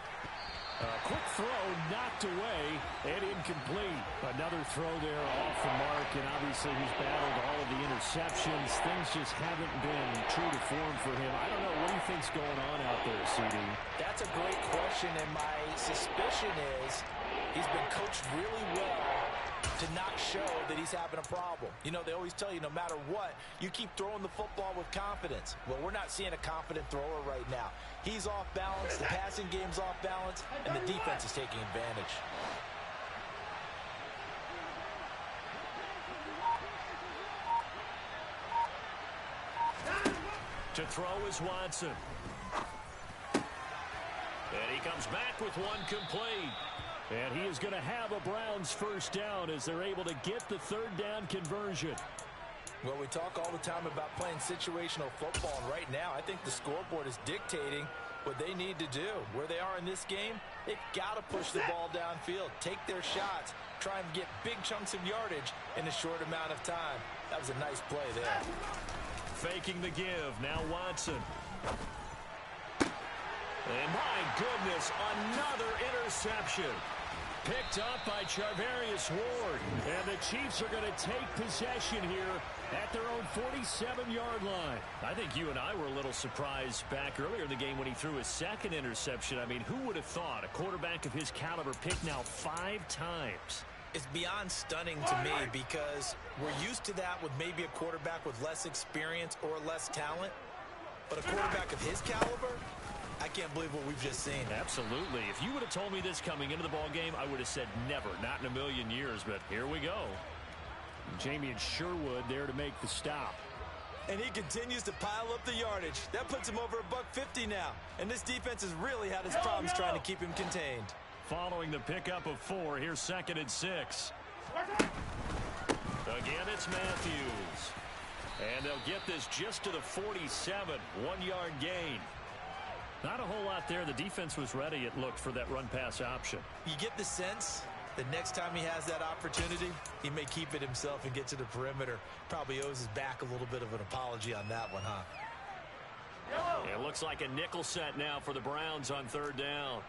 A: Quick throw knocked away and incomplete. Another throw there off the mark, and obviously he's battled all of the interceptions. Things just haven't been true to form for him. I don't know. What do you think's going on out there, CD?
C: That's a great question, and my suspicion is he's been coached really well to not show that he's having a problem. You know, they always tell you no matter what, you keep throwing the football with confidence. Well, we're not seeing a confident thrower right now. He's off balance, the passing game's off balance, and the defense is taking advantage.
A: To throw is Watson. And he comes back with one complete. And he is going to have a Browns first down as they're able to get the third down conversion.
C: Well, we talk all the time about playing situational football, and right now I think the scoreboard is dictating what they need to do. Where they are in this game, they've got to push the ball downfield, take their shots, try and get big chunks of yardage in a short amount of time. That was a nice play there.
A: Faking the give, now Watson. And my goodness, another interception. Picked up by Charvarius Ward. And the Chiefs are going to take possession here at their own 47-yard line. I think you and I were a little surprised back earlier in the game when he threw his second interception. I mean, who would have thought a quarterback of his caliber picked now 5 times?
C: It's beyond stunning to me because we're used to that with maybe a quarterback with less experience or less talent. But a quarterback of his caliber, I can't believe what we've just seen.
A: Absolutely. If you would have told me this coming into the ball game, I would have said never, not in a million years. But here we go. Jamie and Sherwood there to make the stop.
C: And he continues to pile up the yardage. That puts him over $150 now. And this defense has really had its problems trying to keep him contained.
A: Following the pickup of 4, here's 2nd and 6. Again, it's Matthews. And they'll get this just to the 47, 1-yard gain. Not a whole lot there. The defense was ready, it looked, for that run-pass option.
C: You get the sense that next time he has that opportunity, he may keep it himself and get to the perimeter. Probably owes his back a little bit of an apology on that one, huh?
A: It looks like a nickel set now for the Browns on 3rd down.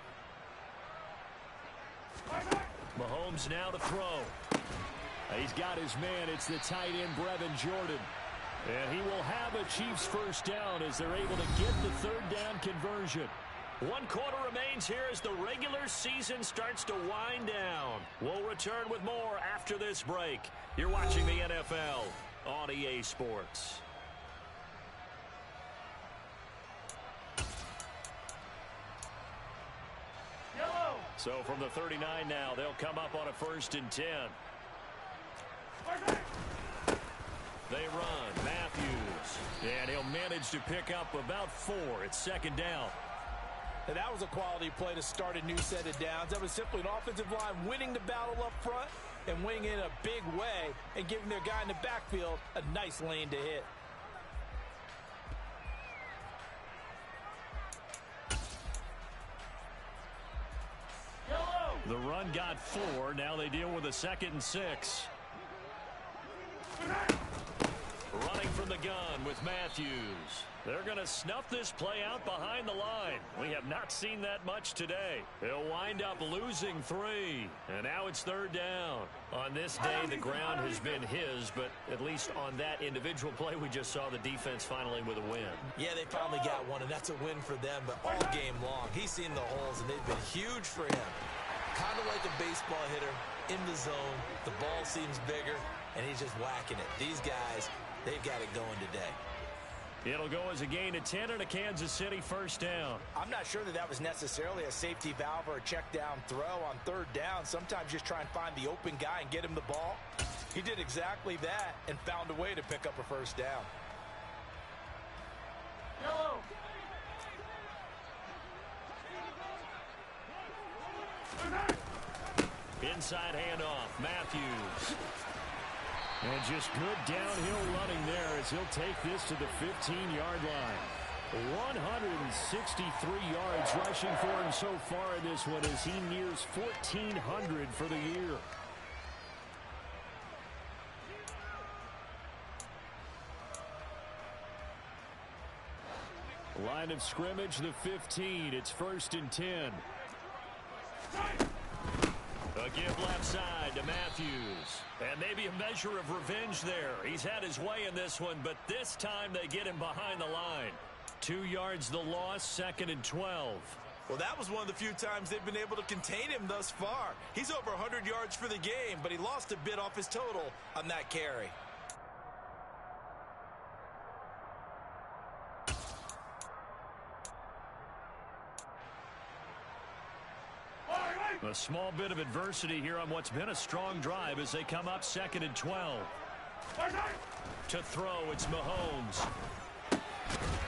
A: Mahomes now to throw. He's got his man. It's the tight end, Brevin Jordan. And he will have a Chiefs first down as they're able to get the 3rd down conversion. 1 quarter remains here as the regular season starts to wind down. We'll return with more after this break. You're watching the NFL on EA Sports. So from the 39 now, they'll come up on a 1st and 10. They run. Matthews. And he'll manage to pick up about 4. It's 2nd down.
C: And that was a quality play to start a new set of downs. That was simply an offensive line winning the battle up front and winning in a big way and giving their guy in the backfield a nice lane to hit.
A: The run got 4. Now they deal with a 2nd and 6. Running from the gun with Matthews. They're going to snuff this play out behind the line. We have not seen that much today. They'll wind up losing 3. And now it's 3rd down. On this day, the ground has been his, but at least on that individual play, we just saw the defense finally with a win.
C: Yeah, they finally got one, and that's a win for them, but all game long, he's seen the holes, and they've been huge for him. Kind of like a baseball hitter in the zone. The ball seems bigger, and he's just whacking it. These guys, they've got it going today.
A: It'll go as a gain of 10 and a Kansas City first down.
C: I'm not sure that was necessarily a safety valve or a check down throw on 3rd down. Sometimes just try and find the open guy and get him the ball. He did exactly that and found a way to pick up a first down.
D: Yellow.
A: Inside handoff, Matthews. And just good downhill running there as he'll take this to the 15-yard line. 163 yards rushing for him so far in this one as he nears 1,400 for the year. Line of scrimmage, the 15. It's 1st and 10. A give left side to Matthews. And maybe a measure of revenge there. He's had his way in this one, but this time they get him behind the line. 2 yards the loss, 2nd and 12.
C: Well, that was one of the few times they've been able to contain him thus far. He's over 100 yards for the game, but he lost a bit off his total on that carry.
A: A small bit of adversity here on what's been a strong drive as they come up 2nd and 12. To throw, it's Mahomes.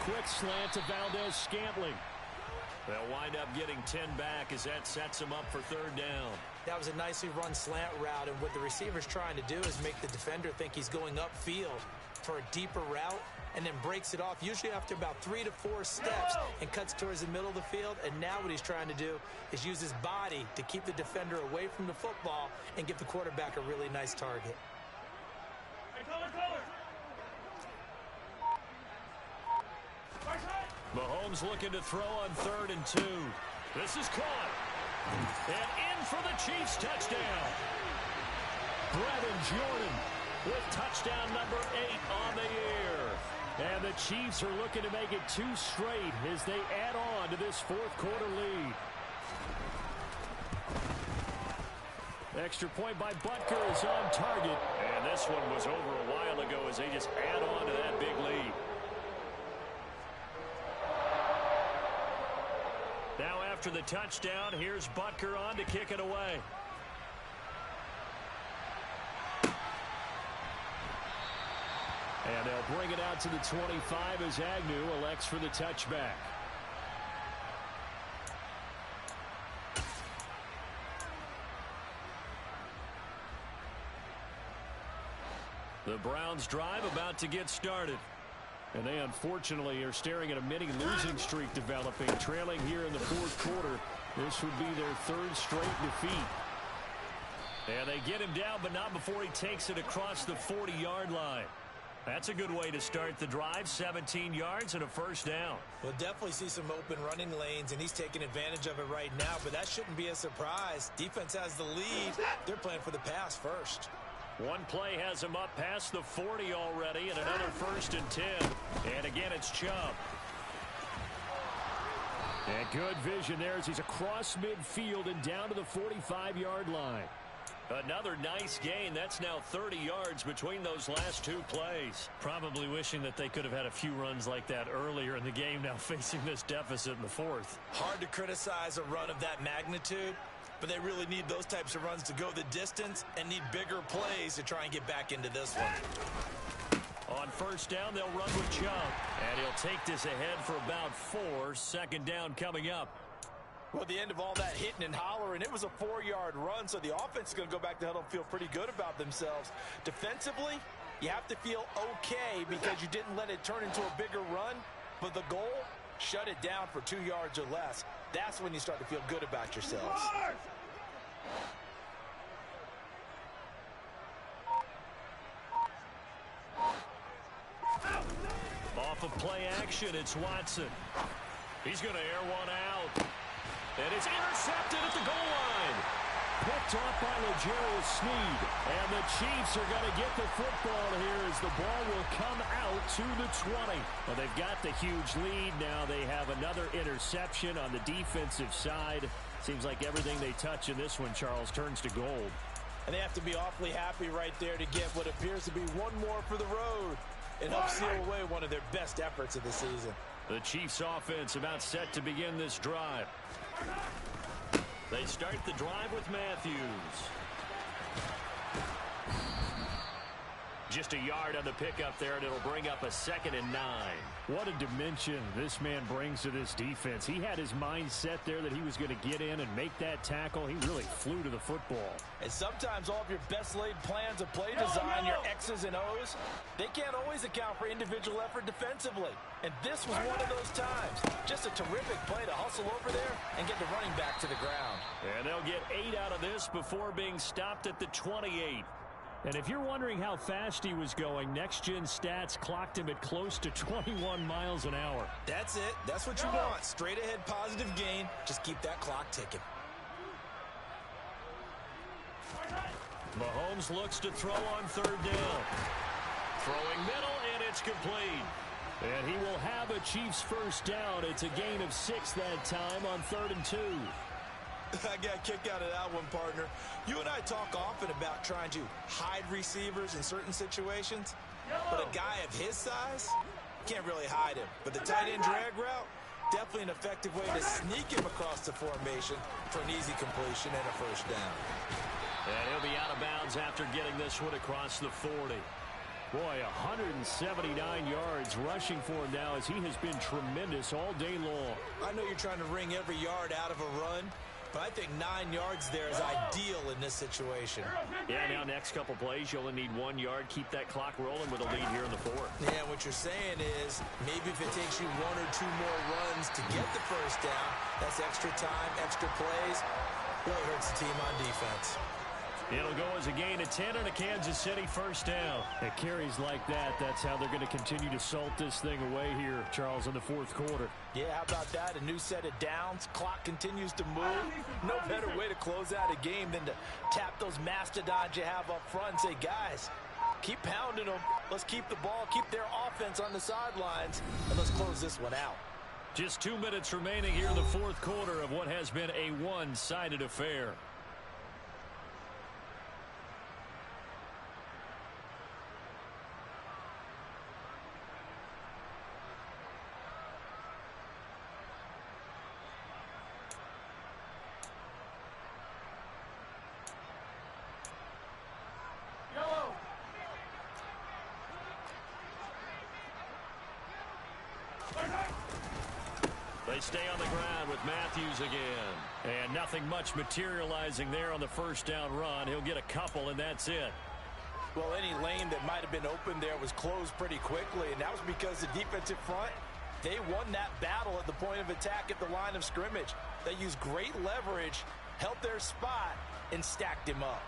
A: Quick slant to Valdez-Scantling. They'll wind up getting 10 back as that sets them up for 3rd down.
B: That was a nicely run slant route, and what the receiver's trying to do is make the defender think he's going upfield for a deeper route, and then breaks it off, usually after about 3 to 4 steps, and cuts towards the middle of the field. And now what he's trying to do is use his body to keep the defender away from the football and give the quarterback a really nice target.
A: Mahomes looking to throw on 3rd and 2. This is caught. And in for the Chiefs touchdown. Brevin Jordan with touchdown number 8 on the year. And the Chiefs are looking to make it 2 straight as they add on to this 4th quarter lead. Extra point by Butker is on target. And this one was over a while ago as they just add on to that big lead. Now after the touchdown, here's Butker on to kick it away. And they'll bring it out to the 25 as Agnew elects for the touchback. The Browns drive about to get started. And they unfortunately are staring at a mini losing streak developing, trailing here in the 4th quarter. This would be their 3rd straight defeat. And they get him down, but not before he takes it across the 40-yard line. That's a good way to start the drive, 17 yards and a 1st down.
C: We'll definitely see some open running lanes, and he's taking advantage of it right now, but that shouldn't be a surprise. Defense has the lead. They're playing for the pass first.
A: One play has him up past the 40 already, and another 1st and 10. And again, it's Chubb. And good vision there as he's across midfield and down to the 45-yard line. Another nice gain. That's now 30 yards between those last 2 plays. Probably wishing that they could have had a few runs like that earlier in the game, now facing this deficit in the 4th.
C: Hard to criticize a run of that magnitude, but they really need those types of runs to go the distance and need bigger plays to try and get back into this one.
A: On 1st down, they'll run with Chubb. And he'll take this ahead for about 4. 2nd down coming up.
C: Well, at the end of all that hitting and hollering, it was a 4-yard run, so the offense is going to go back to huddle and feel pretty good about themselves. Defensively, you have to feel okay because you didn't let it turn into a bigger run, but the goal, shut it down for 2 yards or less. That's when you start to feel good about yourselves.
A: Off of play action, it's Watson. He's going to air one out. And it's intercepted at the goal line. Picked off by L'Jarius Sneed. And the Chiefs are going to get the football here as the ball will come out to the 20. Well, they've got the huge lead. Now they have another interception on the defensive side. Seems like everything they touch in this one, Charles, turns to gold.
C: And they have to be awfully happy right there to get what appears to be one more for the road and help seal away one of their best efforts of the season.
A: The Chiefs offense about set to begin this drive. They start the drive with Matthews. Just a yard on the pickup there, and it'll bring up a 2nd and 9. What a dimension this man brings to this defense. He had his mind set there that he was going to get in and make that tackle. He really flew to the football.
C: And sometimes all of your best laid plans of play design, your X's and O's, they can't always account for individual effort defensively. And this was one of those times. Just a terrific play to hustle over there and get the running back to the ground.
A: And they'll get 8 out of this before being stopped at the 28. And if you're wondering how fast he was going, Next Gen Stats clocked him at close to 21 miles an hour.
C: That's it. That's what you want. Straight ahead positive gain. Just keep that clock ticking.
A: Mahomes looks to throw on third down. Throwing middle, and it's complete. And he will have a Chiefs first down. It's a gain of 6 that time on 3rd and 2.
C: I got a kick out of that one, partner. You and I talk often about trying to hide receivers in certain situations, but a guy of his size can't really hide him. But the tight end drag route, definitely an effective way to sneak him across the formation for an easy completion and a first down.
A: And he'll be out of bounds after getting this one across the 40. Boy, 179 yards rushing for him now as he has been tremendous all day long.
C: I know you're trying to wring every yard out of a run, but I think 9 yards there is ideal in this situation.
A: Yeah, now next couple plays, you only need 1 yard. Keep that clock rolling with a lead here in the 4th.
C: Yeah, what you're saying is maybe if it takes you 1 or 2 more runs to get the first down, that's extra time, extra plays. Really hurts the team on defense.
A: It'll go as a gain of 10 and a Kansas City first down. At carries like that, that's how they're going to continue to salt this thing away here, Charles, in the 4th quarter.
C: Yeah, how about that? A new set of downs. Clock continues to move. No better way to close out a game than to tap those mastodons you have up front and say, guys, keep pounding them. Let's keep the ball, keep their offense on the sidelines, and let's close this one out.
A: Just 2 minutes remaining here in the 4th quarter of what has been a one-sided affair. They stay on the ground with Matthews again. And nothing much materializing there on the first down run. He'll get a couple, and that's it.
C: Well, any lane that might have been open there was closed pretty quickly, and that was because the defensive front, they won that battle at the point of attack at the line of scrimmage. They used great leverage, held their spot, and stacked him up.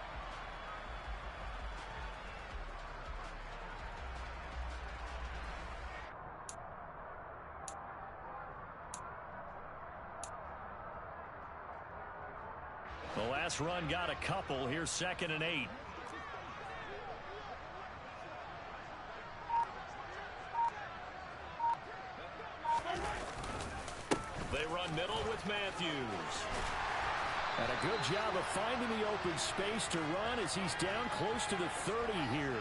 A: The last run got a couple. Here's 2nd and 8. They run middle with Matthews. And a good job of finding the open space to run as he's down close to the 30 here.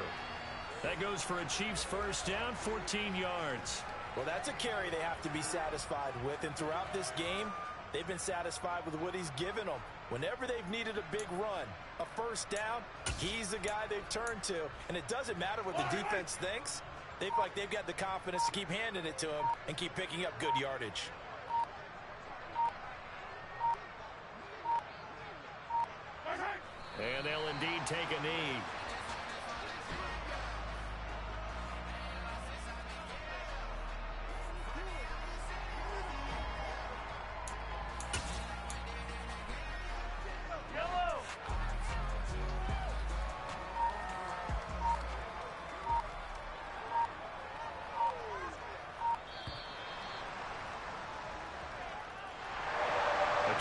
A: That goes for a Chiefs first down, 14 yards.
C: Well, that's a carry they have to be satisfied with, and throughout this game, they've been satisfied with what he's given them. Whenever they've needed a big run, a first down, he's the guy they've turned to. And it doesn't matter what the defense thinks. They feel like they've got the confidence to keep handing it to him and keep picking up good yardage.
A: And they'll indeed take a knee.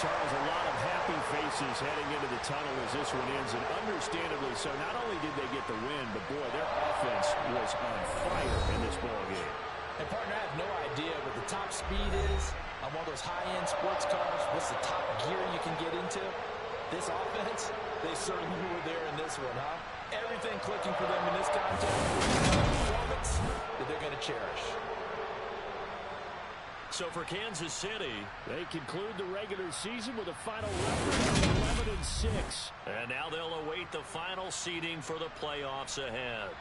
A: Charles, a lot of happy faces heading into the tunnel as this one ends, and understandably so. Not only did they get the win, but boy, their offense was on fire in this ballgame.
C: And partner, I have no idea what the top speed is on one of those high-end sports cars. What's the top gear you can get into? This offense, they certainly were there in this one, huh? Everything clicking for them in this contest. Performance that they're going to cherish.
A: So for Kansas City, they conclude the regular season with a final record of 11-6. And now they'll await the final seeding for the playoffs ahead.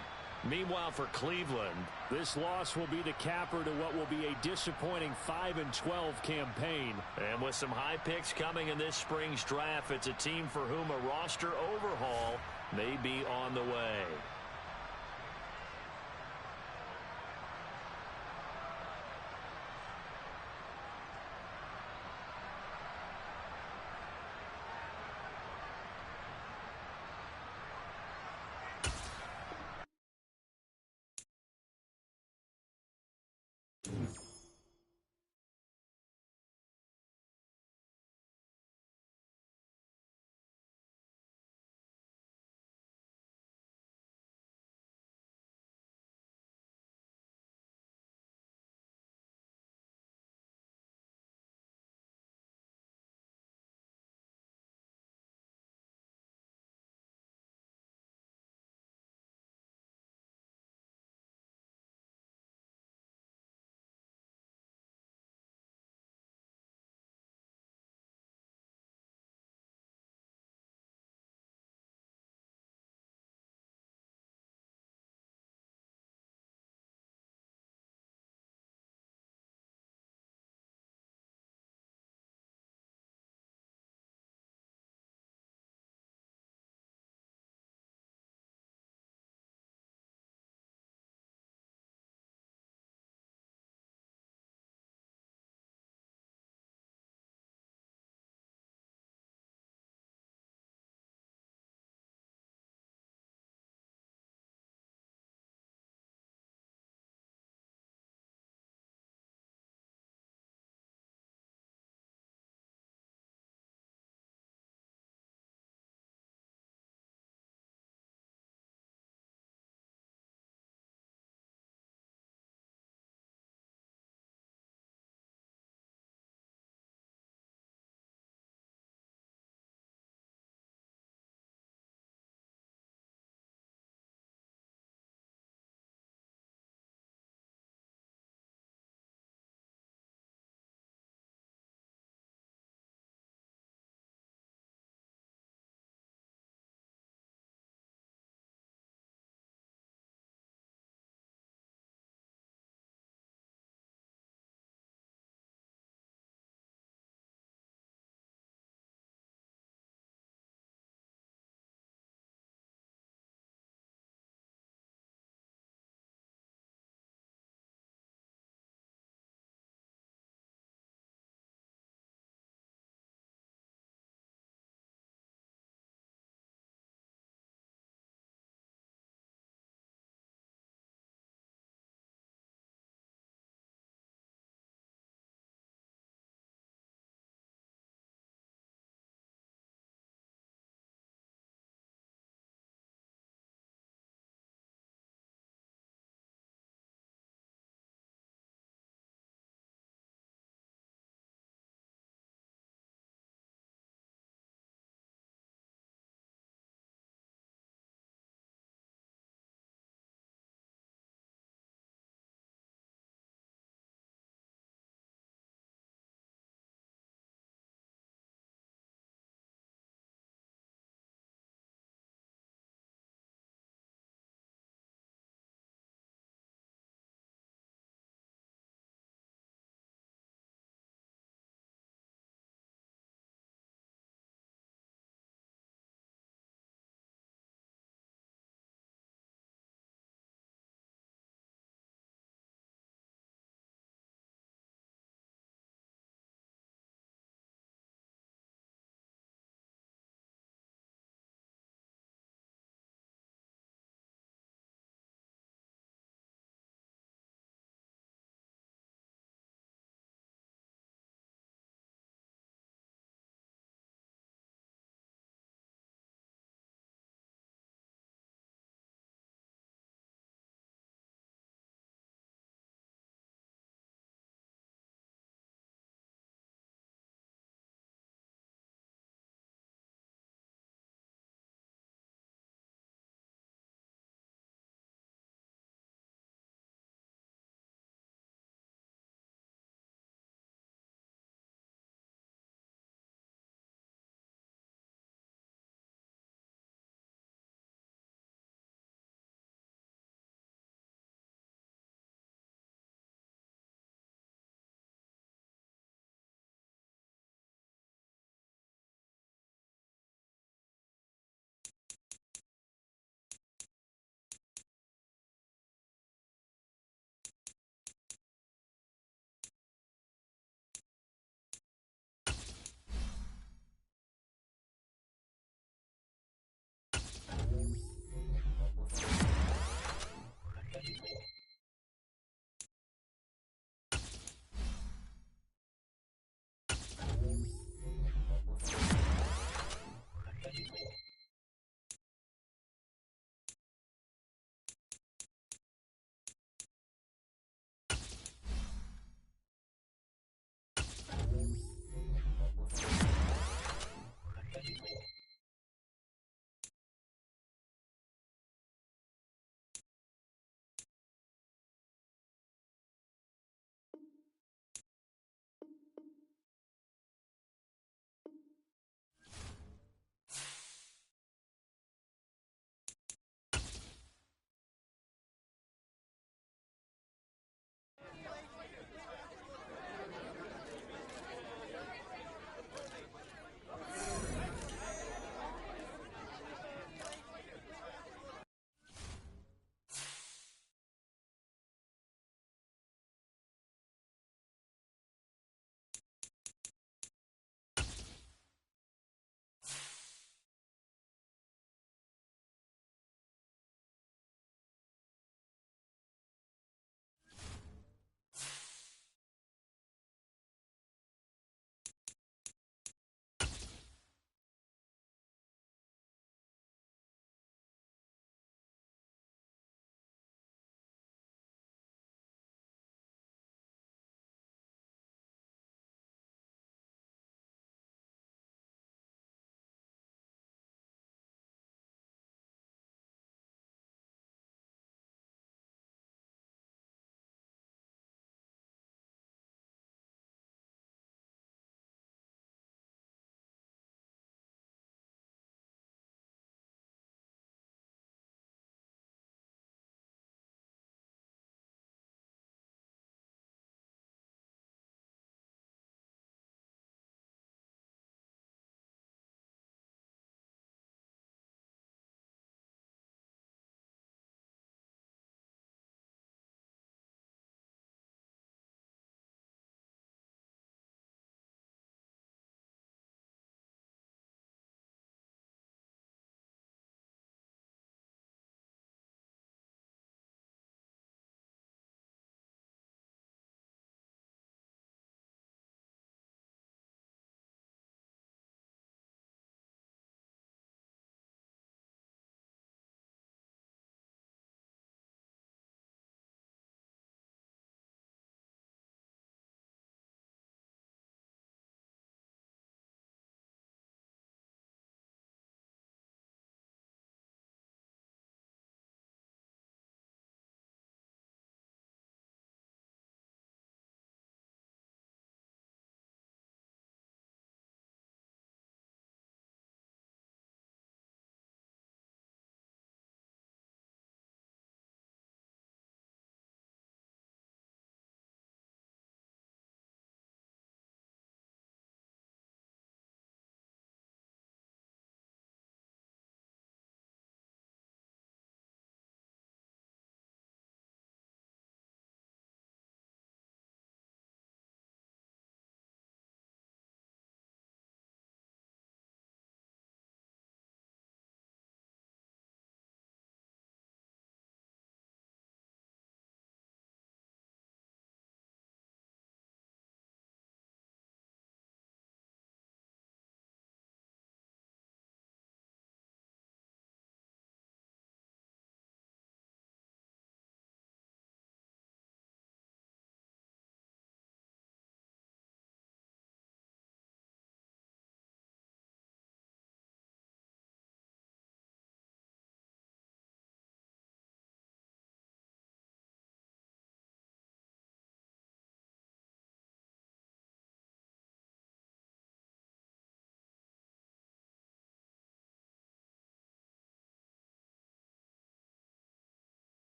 A: Meanwhile, for Cleveland, this loss will be the capper to what will be a disappointing 5-12 campaign. And with some high picks coming in this spring's draft, it's a team for whom a roster overhaul may be on the way.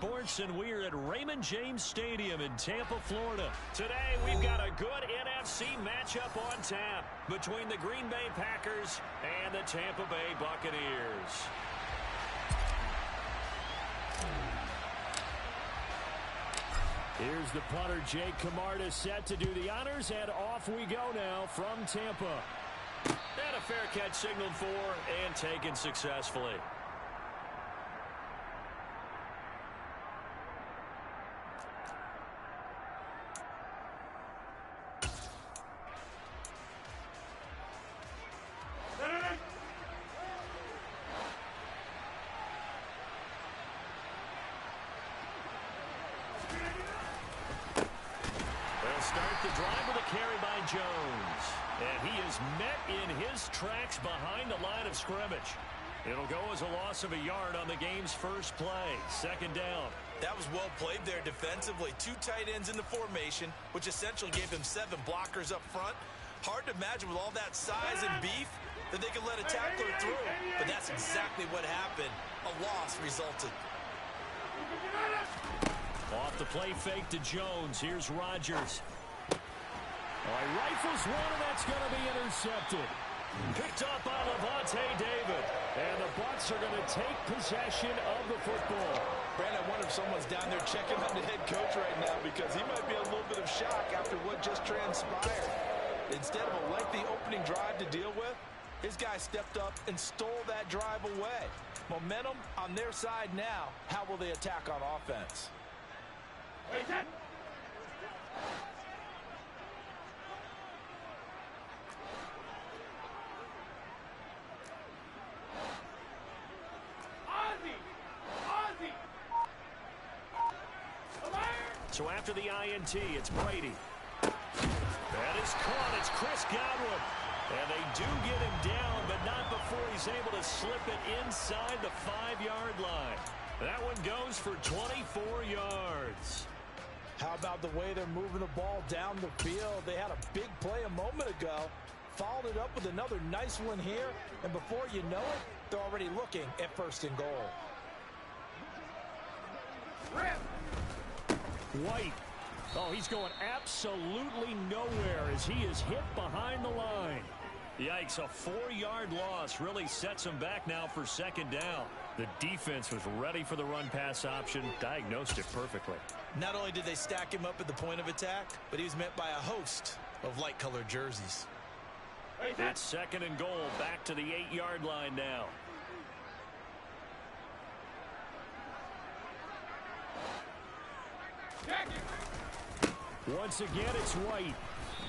A: Sports, and we're at Raymond James Stadium in Tampa, Florida. Today, we've got a good NFC matchup on tap between the Green Bay Packers and the Tampa Bay Buccaneers. Here's the punter, Jake Camarda, set to do the honors, and off we go now from Tampa. And a fair catch signaled for and taken successfully. Start the drive with a carry by Jones. And he is met in his tracks behind the line of scrimmage. It'll go as a loss of a yard on the game's first play. Second down.
B: That was well played there defensively. 2 tight ends in the formation, which essentially gave him 7 blockers up front. Hard to imagine with all that size and beef that they could let a tackler through. But that's exactly what happened. A loss resulted.
A: Off the play fake to Jones. Here's Rodgers. He rifles one, and that's going to be intercepted. Picked up by Levante David. And the Bucs are going to take possession of the football.
C: Brandon, I wonder if someone's down there checking on the head coach right now because he might be a little bit of shock after what just transpired. Instead of a lengthy opening drive to deal with, his guy stepped up and stole that drive away. Momentum on their side now. How will they attack on offense?
A: So after the INT, it's Brady. That is caught. It's Chris Godwin. And they do get him down, but not before he's able to slip it inside the 5-yard line. That one goes for 24 yards.
C: How about the way they're moving the ball down the field? They had a big play a moment ago, followed it up with another nice one here, and before you know it, they're already looking at 1st and goal.
A: White. Oh, he's going absolutely nowhere as he is hit behind the line. Yikes, a 4-yard loss really sets him back now for 2nd down. The defense was ready for the run-pass option, diagnosed it perfectly.
B: Not only did they stack him up at the point of attack, but he was met by a host of light-colored jerseys.
A: It's 2nd and goal, back to the 8-yard line now. Once again, it's White.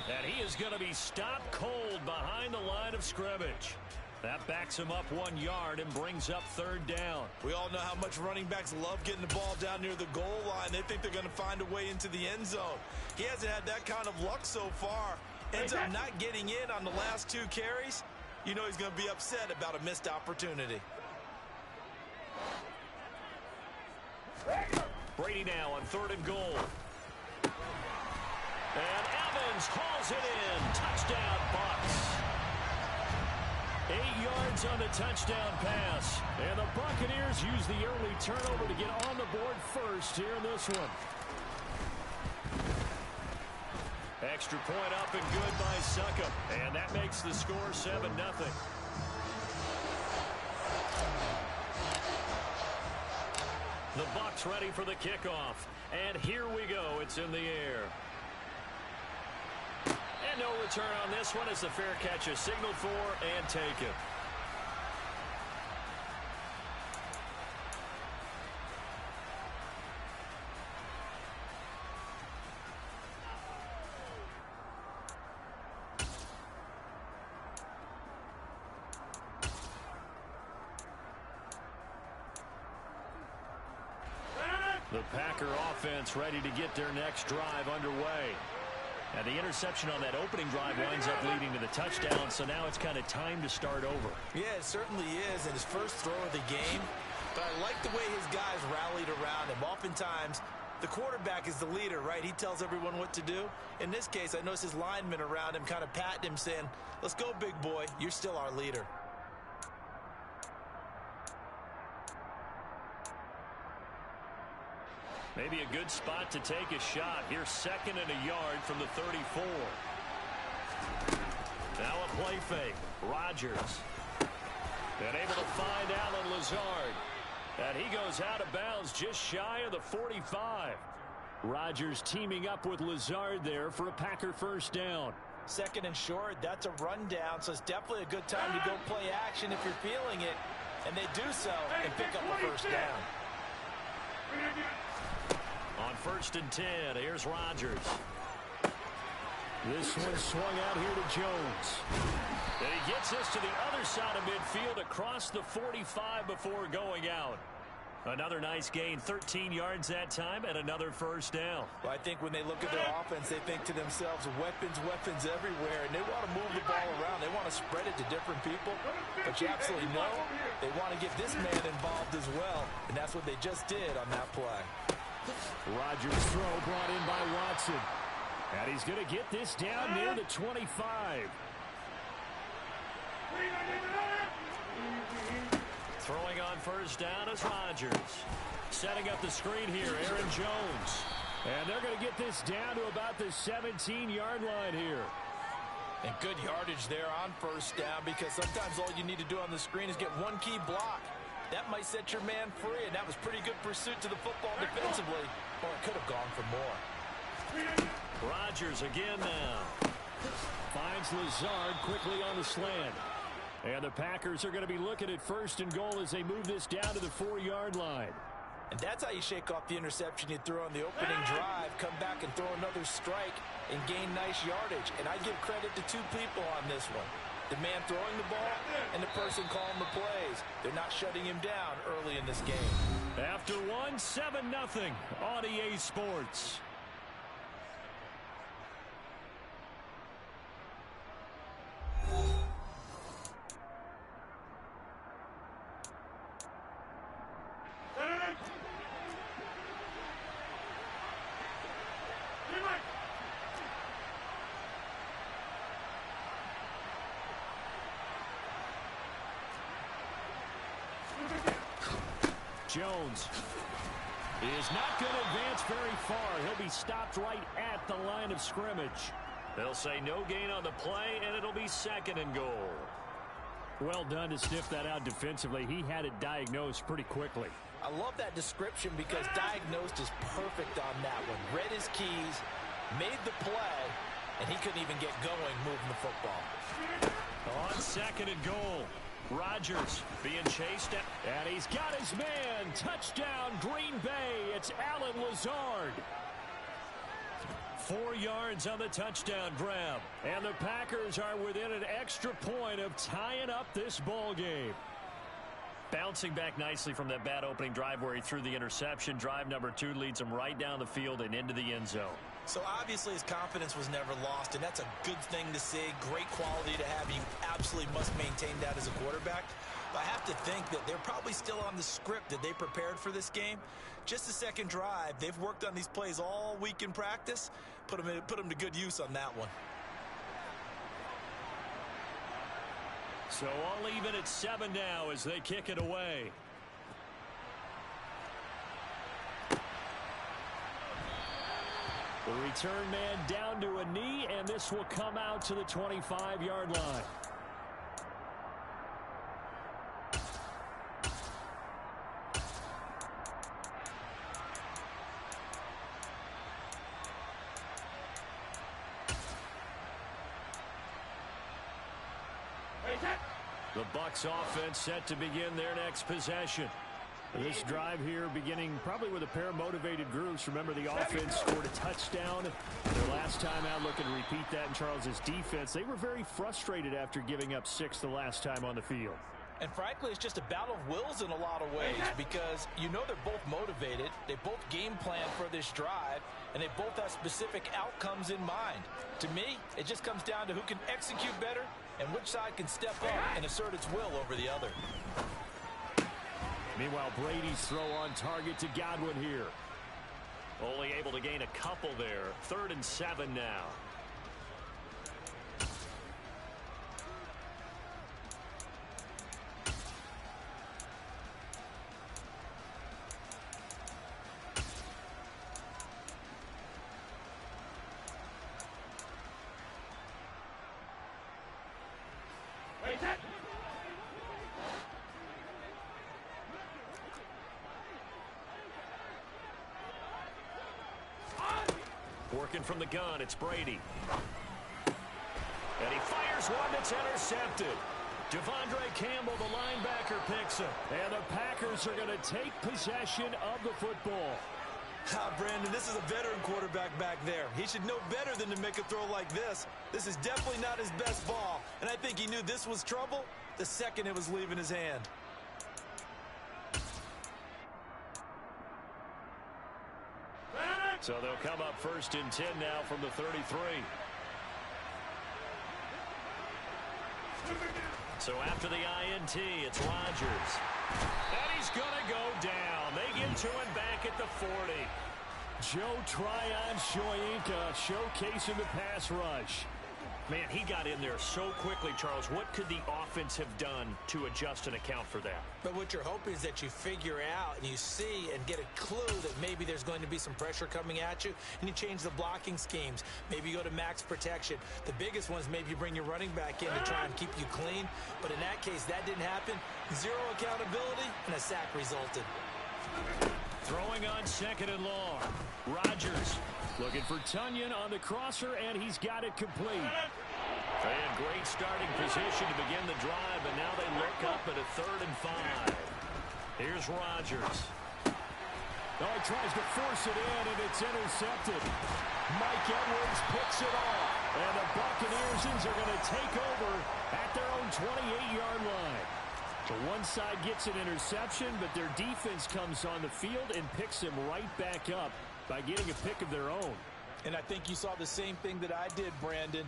A: And he is going to be stopped cold behind the line of scrimmage. That backs him up 1 yard and brings up 3rd down.
B: We all know how much running backs love getting the ball down near the goal line. They think they're going to find a way into the end zone. He hasn't had that kind of luck so far. Ends up not getting in on the last 2 carries. You know he's going to be upset about a missed opportunity.
A: Brady now on 3rd and goal. And Evans hauls it in. Touchdown, Bucs. 8 yards on the touchdown pass. And the Buccaneers use the early turnover to get on the board first here in this one. Extra point up and good by Succop. And that makes the score 7-0. The Bucs ready for the kickoff. And here we go. It's in the air. And no return on this one as the fair catch is signaled for and taken. The Packer offense ready to get their next drive underway. And the interception on that opening drive winds up leading to the touchdown, so now it's kind of time to start over.
B: Yeah, it certainly is in his first throw of the game. But I like the way his guys rallied around him. Oftentimes, the quarterback is the leader, right? He tells everyone what to do. In this case, I noticed his linemen around him kind of patting him, saying, "Let's go, big boy. You're still our leader."
A: Maybe a good spot to take a shot. Here's 2nd and a yard from the 34. Now a play fake. Rodgers. And able to find Allen Lazard. And he goes out of bounds just shy of the 45. Rodgers teaming up with Lazard there for a Packer first down.
C: 2nd and short, that's a rundown, so it's definitely a good time to go play action if you're feeling it. And they do so and pick up a first down.
A: On 1st and 10, here's Rodgers. This one swung out here to Jones. And he gets this to the other side of midfield across the 45 before going out. Another nice gain, 13 yards that time, and another first down.
C: Well, I think when they look at their offense, they think to themselves, weapons, weapons everywhere, and they want to move the ball around. They want to spread it to different people, but you absolutely know they want to get this man involved as well, and that's what they just did on that play.
A: Rodgers' throw brought in by Watson, and he's going to get this down near the 25. Throwing on first down is Rodgers. Setting up the screen here, Aaron Jones. And they're going to get this down to about the 17-yard line here.
C: And good yardage there on first down, because sometimes all you need to do on the screen is get one key block. That might set your man free, and that was pretty good pursuit to the football defensively. Or it could have gone for more.
A: Rodgers again now. Finds Lazard quickly on the slant. And the Packers are going to be looking at 1st and goal as they move this down to the 4-yard line.
C: And that's how you shake off the interception you threw on the opening drive, come back and throw another strike and gain nice yardage. And I give credit to two people on this one. The man throwing the ball and the person calling the plays. They're not shutting him down early in this game.
A: After one, 7-0 on EA Sports. Jones is not going to advance very far. He'll be stopped right at the line of scrimmage. They'll say no gain on the play, and it'll be 2nd and goal. Well done to sniff that out defensively. He had it diagnosed pretty quickly.
C: I love that description because diagnosed is perfect on that one. Read his keys, made the play, and he couldn't even get going moving the football.
A: On 2nd and goal. Rodgers being chased, and he's got his man. Touchdown, Green Bay. It's Allen Lazard. 4 yards on the touchdown grab. And the Packers are within an extra point of tying up this ball game. Bouncing back nicely from that bad opening drive where he threw the interception. Drive number 2 leads him right down the field and into the end zone.
C: So obviously his confidence was never lost, and that's a good thing to see. Great quality to have. You absolutely must maintain that as a quarterback. But I have to think that they're probably still on the script that they prepared for this game. Just the second drive. They've worked on these plays all week in practice. Put them to good use on that one.
A: So all even at 7 now as they kick it away. The return man down to a knee, and this will come out to the 25-yard line. The Bucs offense set to begin their next possession. This drive here beginning probably with a pair of motivated groups. Remember, the offense scored a touchdown their last time out. Looking to repeat that in Charles's defense. They were very frustrated after giving up 6 the last time on the field.
C: And frankly, it's just a battle of wills in a lot of ways, because you know they're both motivated. They both game plan for this drive, and they both have specific outcomes in mind. To me, it just comes down to who can execute better and which side can step up and assert its will over the other.
A: Meanwhile, Brady's throw on target to Godwin here. Only able to gain a couple there. 3rd and 7 now. Working from the gun, it's Brady. And he fires one that's intercepted. Devondre Campbell, the linebacker, picks him. And the Packers are going to take possession of the football.
C: Brandon, this is a veteran quarterback back there. He should know better than to make a throw like this. This is definitely not his best ball. And I think he knew this was trouble the second it was leaving his hand.
A: So they'll come up 1st and 10 now from the 33. So after the INT, it's Rodgers. And he's going to go down. They get to him back at the 40. Joe Tryon-Shoyinka showcasing the pass rush. Man, he got in there so quickly, Charles. What could the offense have done to adjust and account for that?
B: But what you're hoping is that you figure out and you see and get a clue that maybe there's going to be some pressure coming at you, and you change the blocking schemes. Maybe you go to max protection. The biggest one is maybe you bring your running back in to try and keep you clean. But in that case, that didn't happen. Zero accountability, and a sack resulted.
A: Throwing on 2nd and long. Rodgers looking for Tunyon on the crosser, and he's got it complete. They had great starting position to begin the drive, and now they look up at a 3rd and 5. Here's Rodgers. Oh, he tries to force it in, and it's intercepted. Mike Edwards picks it off, and the Buccaneers are going to take over at their own 28-yard line. So one side gets an interception, but their defense comes on the field and picks him right back up by getting a pick of their own.
C: And I think you saw the same thing that I did, Brandon.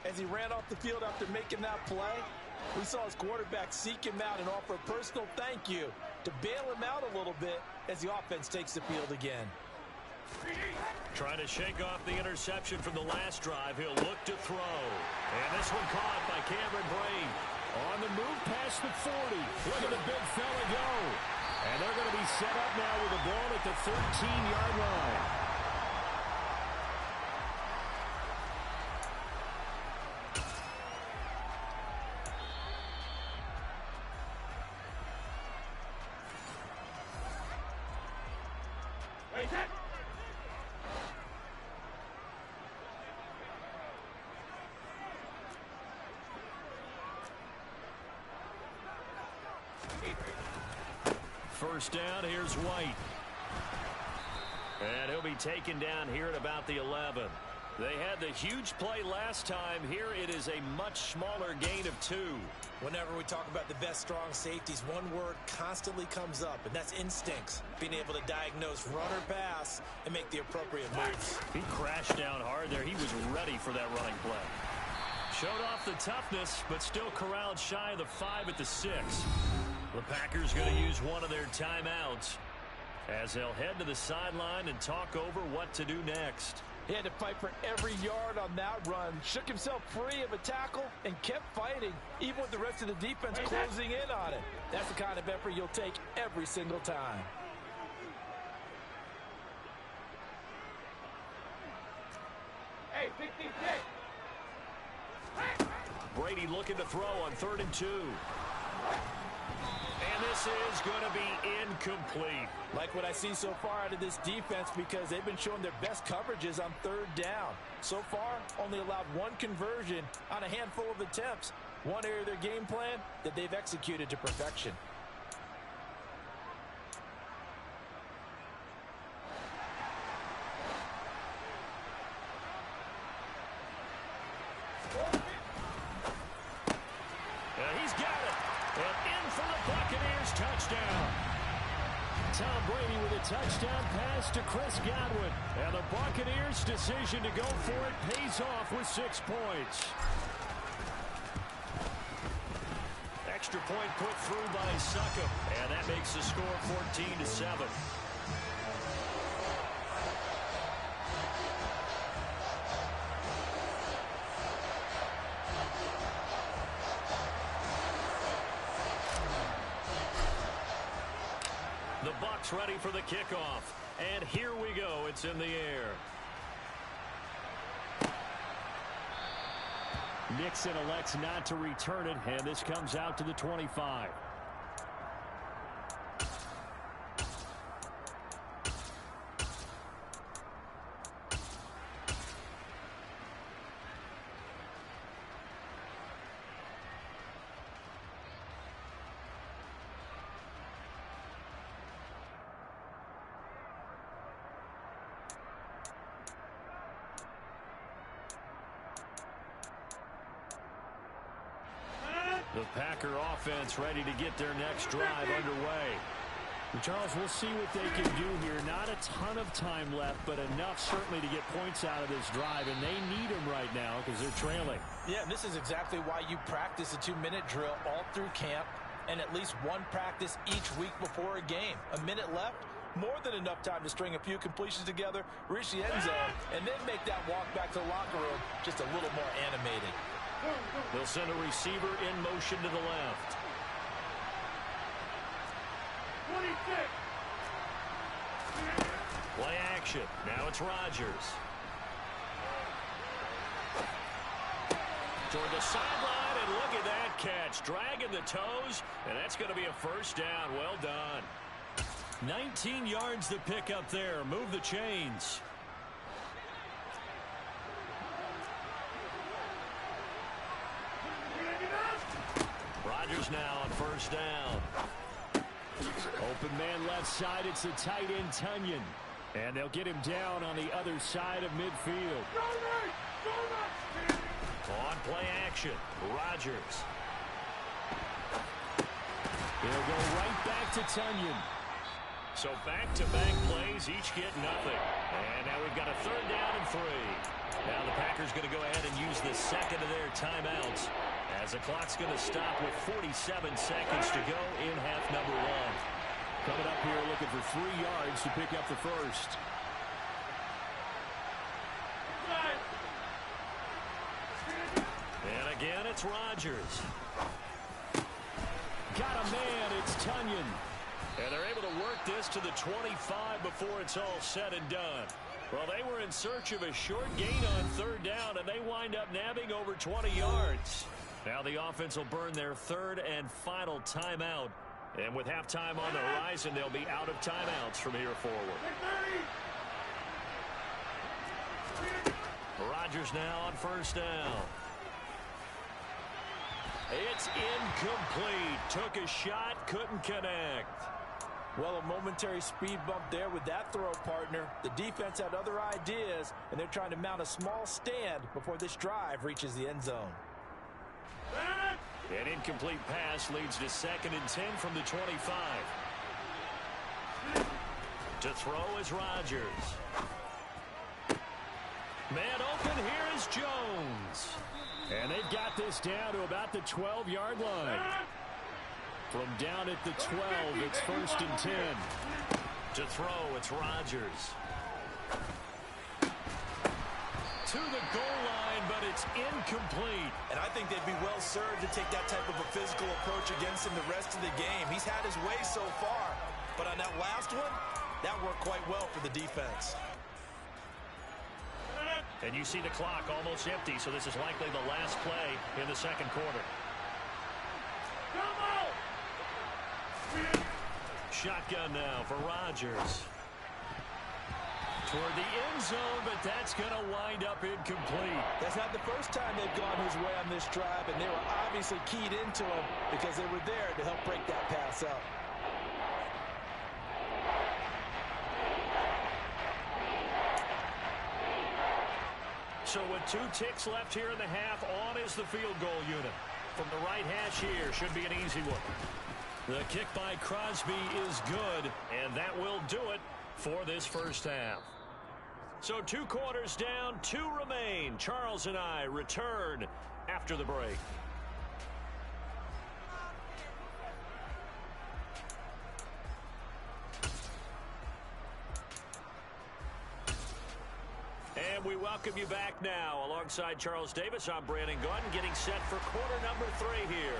C: As he ran off the field after making that play, we saw his quarterback seek him out and offer a personal thank you to bail him out a little bit as the offense takes the field again.
A: Trying to shake off the interception from the last drive. He'll look to throw. And this one caught by Cameron Brate. On the move past the 40. Look at the big fella go. And they're going to be set up now with the ball at the 13-yard line. First down, here's White. And he'll be taken down here at about the 11. They had the huge play last time. Here it is a much smaller gain of 2.
B: Whenever we talk about the best strong safeties, one word constantly comes up, and that's instincts. Being able to diagnose run or pass and make the appropriate moves.
A: He crashed down hard there. He was ready for that running play. Showed off the toughness, but still corralled shy of the 5 at the 6. The Packers going to use one of their timeouts as they'll head to the sideline and talk over what to do next.
C: He had to fight for every yard on that run. Shook himself free of a tackle and kept fighting, even with the rest of the defense closing in on it. That's the kind of effort you'll take every single time.
D: Hey, 66.
A: Brady looking to throw on 3rd and 2. And this is going to be incomplete.
C: Like what I see so far out of this defense, because they've been showing their best coverages on 3rd down. So far, only allowed one conversion on a handful of attempts. One area of their game plan that they've executed to perfection.
A: He's got it. And in for the Buccaneers touchdown. Tom Brady with a touchdown pass to Chris Godwin. And the Buccaneers' decision to go for it pays off with 6 points. Extra point put through by Succop. And that makes the score 14-7. The Bucs ready for the kickoff. And here we go. It's in the air. Nixon elects not to return it, and this comes out to the 25. The Packer offense ready to get their next drive underway.
E: Charles, we'll see what they can do here. Not a ton of time left, but enough certainly to get points out of this drive, and they need them right now because they're trailing.
C: Yeah, this is exactly why you practice a 2-minute drill all through camp and at least one practice each week before a game. A minute left, more than enough time to string a few completions together, reach the end zone, and then make that walk back to the locker room just a little more animated.
A: They'll send a receiver in motion to the left.
D: 26.
A: Play action. Now it's Rodgers. Toward the sideline, and look at that catch. Dragging the toes, and that's going to be a first down. Well done. 19 yards to pick up there. Move the chains. Rodgers now on first down.
E: Open man left side. It's the tight end, Tunyon. And they'll get him down on the other side of midfield.
A: On play action, Rodgers.
E: He'll go right back to Tunyon.
A: So back-to-back plays, each get nothing. And now we've got a third down and 3. Now the Packers going to go ahead and use the second of their timeouts as the clock's going to stop with 47 seconds to go in half number 1.
E: Coming up here looking for 3 yards to pick up the first.
A: And again, it's Rodgers.
E: Got a man, it's Tunyon.
A: And they're able to work this to the 25 before it's all said and done. Well, they were in search of a short gain on third down, and they wind up nabbing over 20 yards. Now the offense will burn their third and final timeout. And with halftime on the horizon, they'll be out of timeouts from here forward. Rodgers now on first down. It's incomplete. Took a shot, couldn't connect.
C: Well, a momentary speed bump there with that throw, partner. The defense had other ideas, and they're trying to mount a small stand before this drive reaches the end zone.
A: An incomplete pass leads to 2nd and 10 from the 25. To throw is Rodgers. Man open, here is Jones.
E: And they've got this down to about the 12-yard line. From down at the 12, it's 1st and 10.
A: To throw, it's Rodgers. To the goal line, but it's incomplete.
C: And I think they'd be well served to take that type of a physical approach against him the rest of the game. He's had his way so far, but on that last one, that worked quite well for the defense.
A: And you see the clock almost empty, so this is likely the last play in the second quarter. Shotgun now for Rodgers. Toward the end zone, but that's going to wind up incomplete.
C: That's not the first time they've gone his way on this drive, and they were obviously keyed into him because they were there to help break that pass up.
A: So with 2 ticks left here in the half, on is the field goal unit. From the right hash here, should be an easy one. The kick by Crosby is good, and that will do it for this first half. So 2 quarters down, 2 remain. Charles and I return after the break. And we welcome you back now. Alongside Charles Davis, I'm Brandon Gunn, getting set for quarter number 3 here.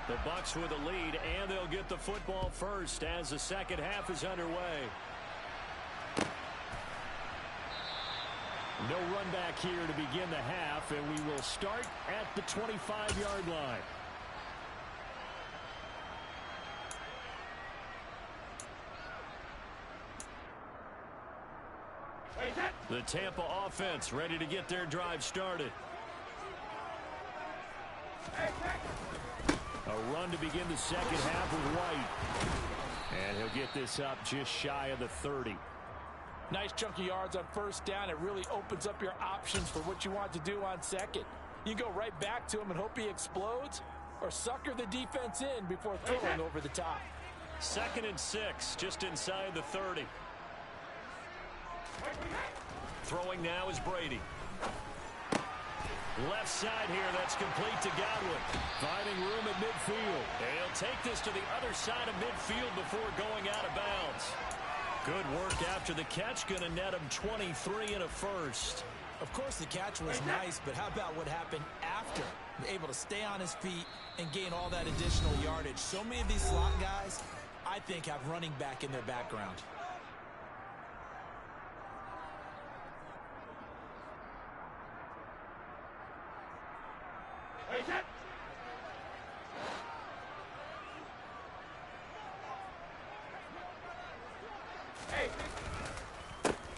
A: The Bucs with a lead, and they'll get the football first as the second half is underway.
E: No run back here to begin the half, and we will start at the 25-yard line.
A: The Tampa offense ready to get their drive started.
E: A run to begin the second half with White. And he'll get this up just shy of the 30.
C: Nice chunk of yards on first down. It really opens up your options for what you want to do on second. You go right back to him and hope he explodes, or sucker the defense in before throwing over the top.
A: 2nd and 6, just inside the 30. Throwing now is Brady. Left side here, that's complete to Godwin. Finding room at midfield. And he'll take this to the other side of midfield before going out of bounds. Good work after the catch, going to net him 23 and a first.
B: Of course, the catch was nice, but how about what happened after? Able to stay on his feet and gain all that additional yardage. So many of these slot guys, I think, have running back in their background.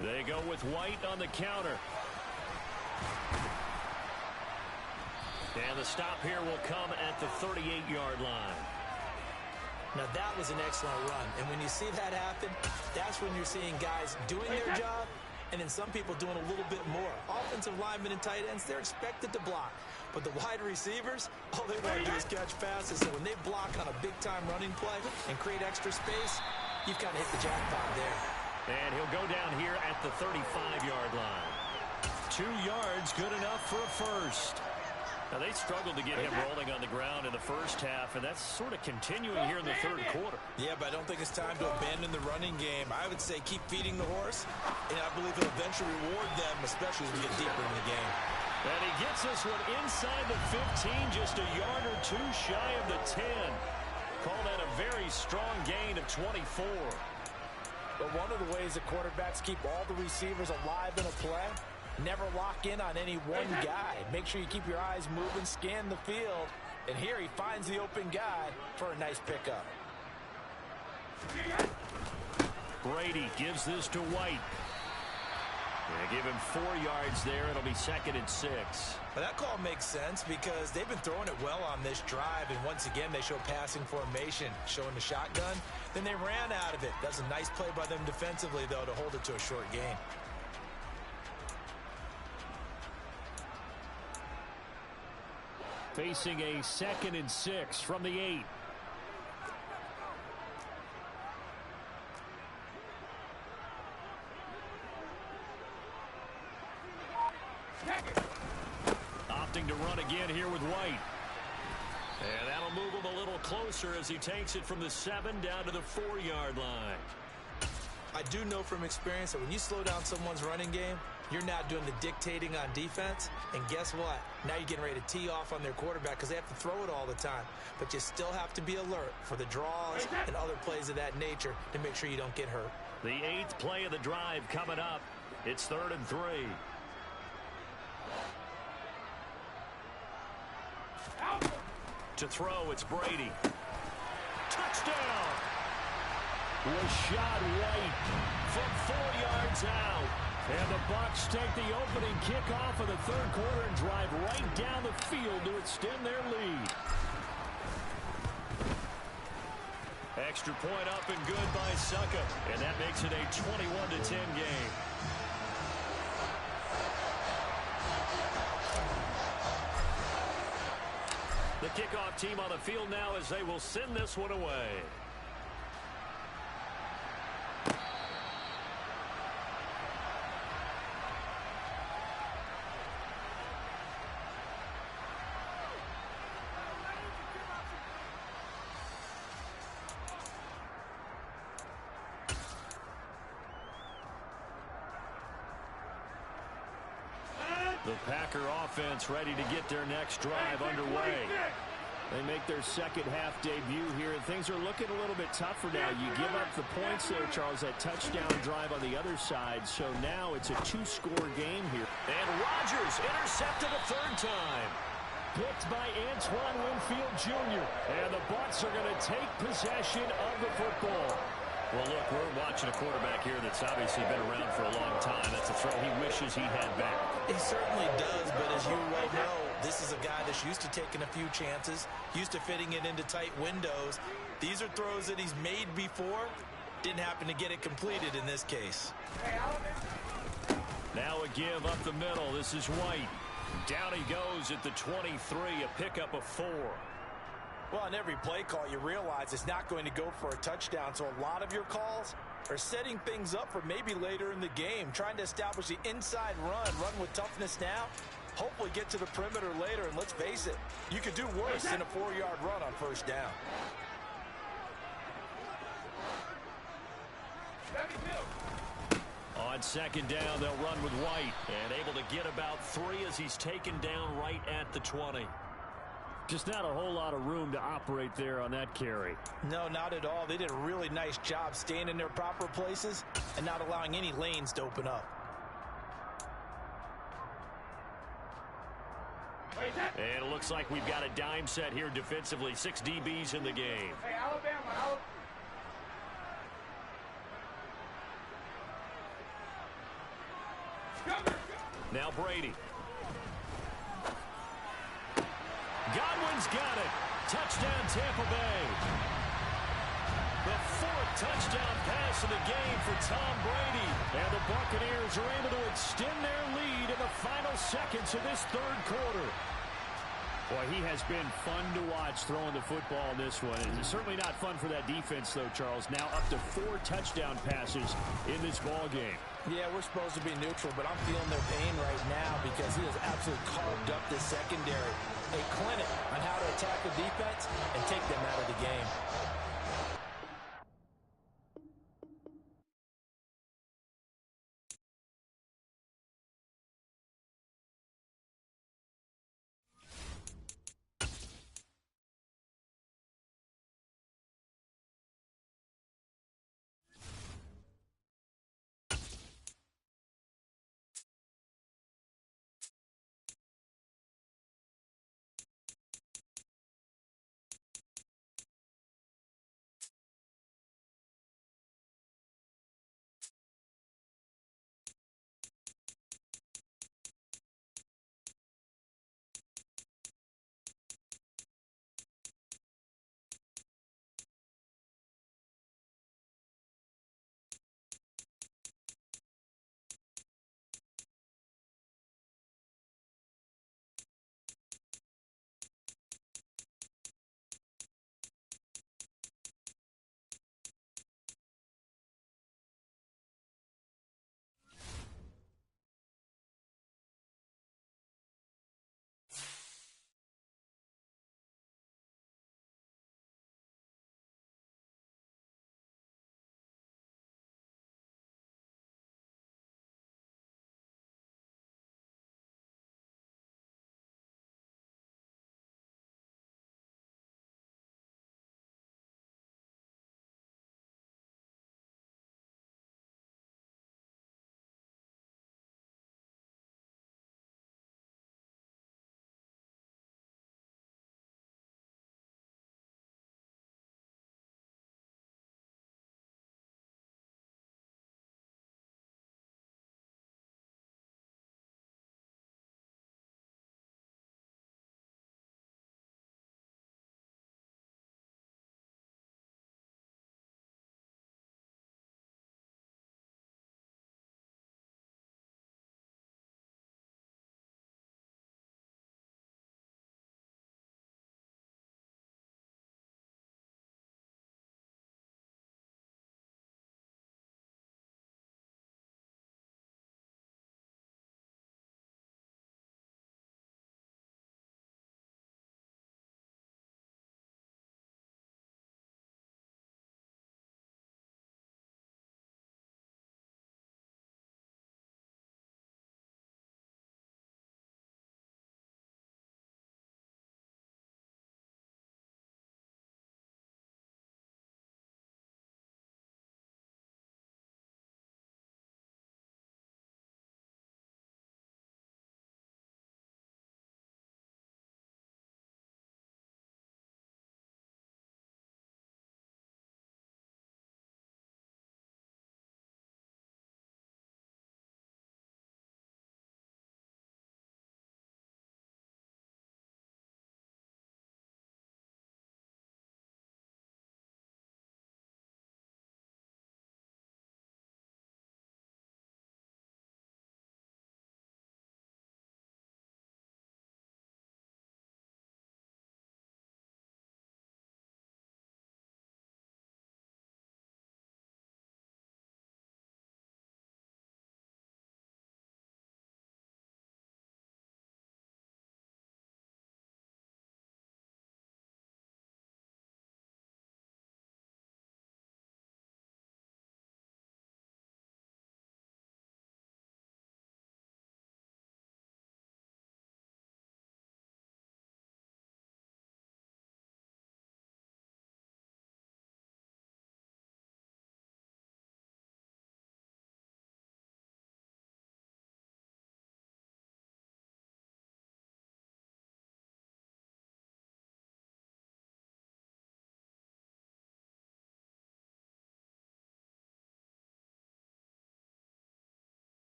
A: They go with White on the counter. And the stop here will come at the 38-yard line.
B: Now, that was an excellent run. And when you see that happen, that's when you're seeing guys doing their job and then some people doing a little bit more. Offensive linemen and tight ends, they're expected to block. But the wide receivers, all they want to do is catch passes. So when they block on a big-time running play and create extra space, you've kind of hit the jackpot there.
A: And he'll go down here at the 35-yard line. 2 yards, good enough for a first. Now, they struggled to get him rolling on the ground in the first half, and that's sort of continuing here in the third quarter.
B: Yeah, but I don't think it's time to abandon the running game. I would say keep feeding the horse, and I believe he'll eventually reward them, especially as we get deeper in the game.
A: And he gets this one inside the 15, just a yard or two shy of the 10. Call that a very strong gain of 24.
C: But one of the ways that quarterbacks keep all the receivers alive in a play, never lock in on any one guy. Make sure you keep your eyes moving, scan the field. And here he finds the open guy for a nice pickup.
A: Brady gives this to White. Yeah, give him 4 yards there. It'll be 2nd and 6.
B: Well, that call makes sense because they've been throwing it well on this drive. And once again, they show passing formation, showing the shotgun. Then they ran out of it. That's a nice play by them defensively, though, to hold it to a short gain.
A: Facing a 2nd and 6 from the 8. Opting to run again here with White. And that'll move him a little closer as he takes it from the 7 down to the 4-yard line.
B: I do know from experience that when you slow down someone's running game, you're now doing the dictating on defense. And guess what? Now you're getting ready to tee off on their quarterback because they have to throw it all the time. But you still have to be alert for the draws and other plays of that nature to make sure you don't get hurt.
A: The 8th play of the drive coming up. It's 3rd and 3. To throw, it's Brady. Touchdown! Rashad White from 4 yards out. And the Bucs take the opening kickoff of the third quarter and drive right down the field to extend their lead. Extra point up and good by Succa. And that makes it a 21-10 game. The kickoff team on the field now as they will send this one away. The Packer offense ready to get their next drive underway. They make their second half debut here, and things are looking a little bit tougher now. You give up the points there, Charles, that touchdown drive on the other side. So now it's a 2-score game here. And Rodgers intercepted a 3rd time. Picked by Antoine Winfield Jr. And the Bucs are going to take possession of the football. Well, look, we're watching a quarterback here that's obviously been around for a long time. That's a throw he wishes he had back.
B: He certainly does, but as you well know, this is a guy that's used to taking a few chances, used to fitting it into tight windows. These are throws that he's made before. Didn't happen to get it completed in this case.
A: Now a give up the middle. This is White. Down he goes at the 23, a pickup of 4.
C: Well, on every play call, you realize it's not going to go for a touchdown, so a lot of your calls are setting things up for maybe later in the game, trying to establish the inside run with toughness now, hopefully get to the perimeter later, and let's face it, you could do worse than a 4-yard run on first down.
A: On second down, they'll run with White, and able to get about 3 as he's taken down right at the 20.
E: Just not a whole lot of room to operate there on that carry.
C: No, not at all. They did a really nice job staying in their proper places and not allowing any lanes to open up.
A: And it looks like we've got a dime set here defensively. 6 DBs in the game.
D: Hey, Alabama.
A: Now Brady. Godwin's got it. Touchdown, Tampa Bay. The 4th touchdown pass of the game for Tom Brady. And the Buccaneers are able to extend their lead in the final seconds of this 3rd quarter.
E: Boy, he has been fun to watch throwing the football in this one. It's certainly not fun for that defense, though, Charles. Now up to 4 touchdown passes in this ball game.
C: Yeah, we're supposed to be neutral, but I'm feeling their pain right now because he has absolutely carved up this secondary. A clinic on how to attack the defense and take them out of the game.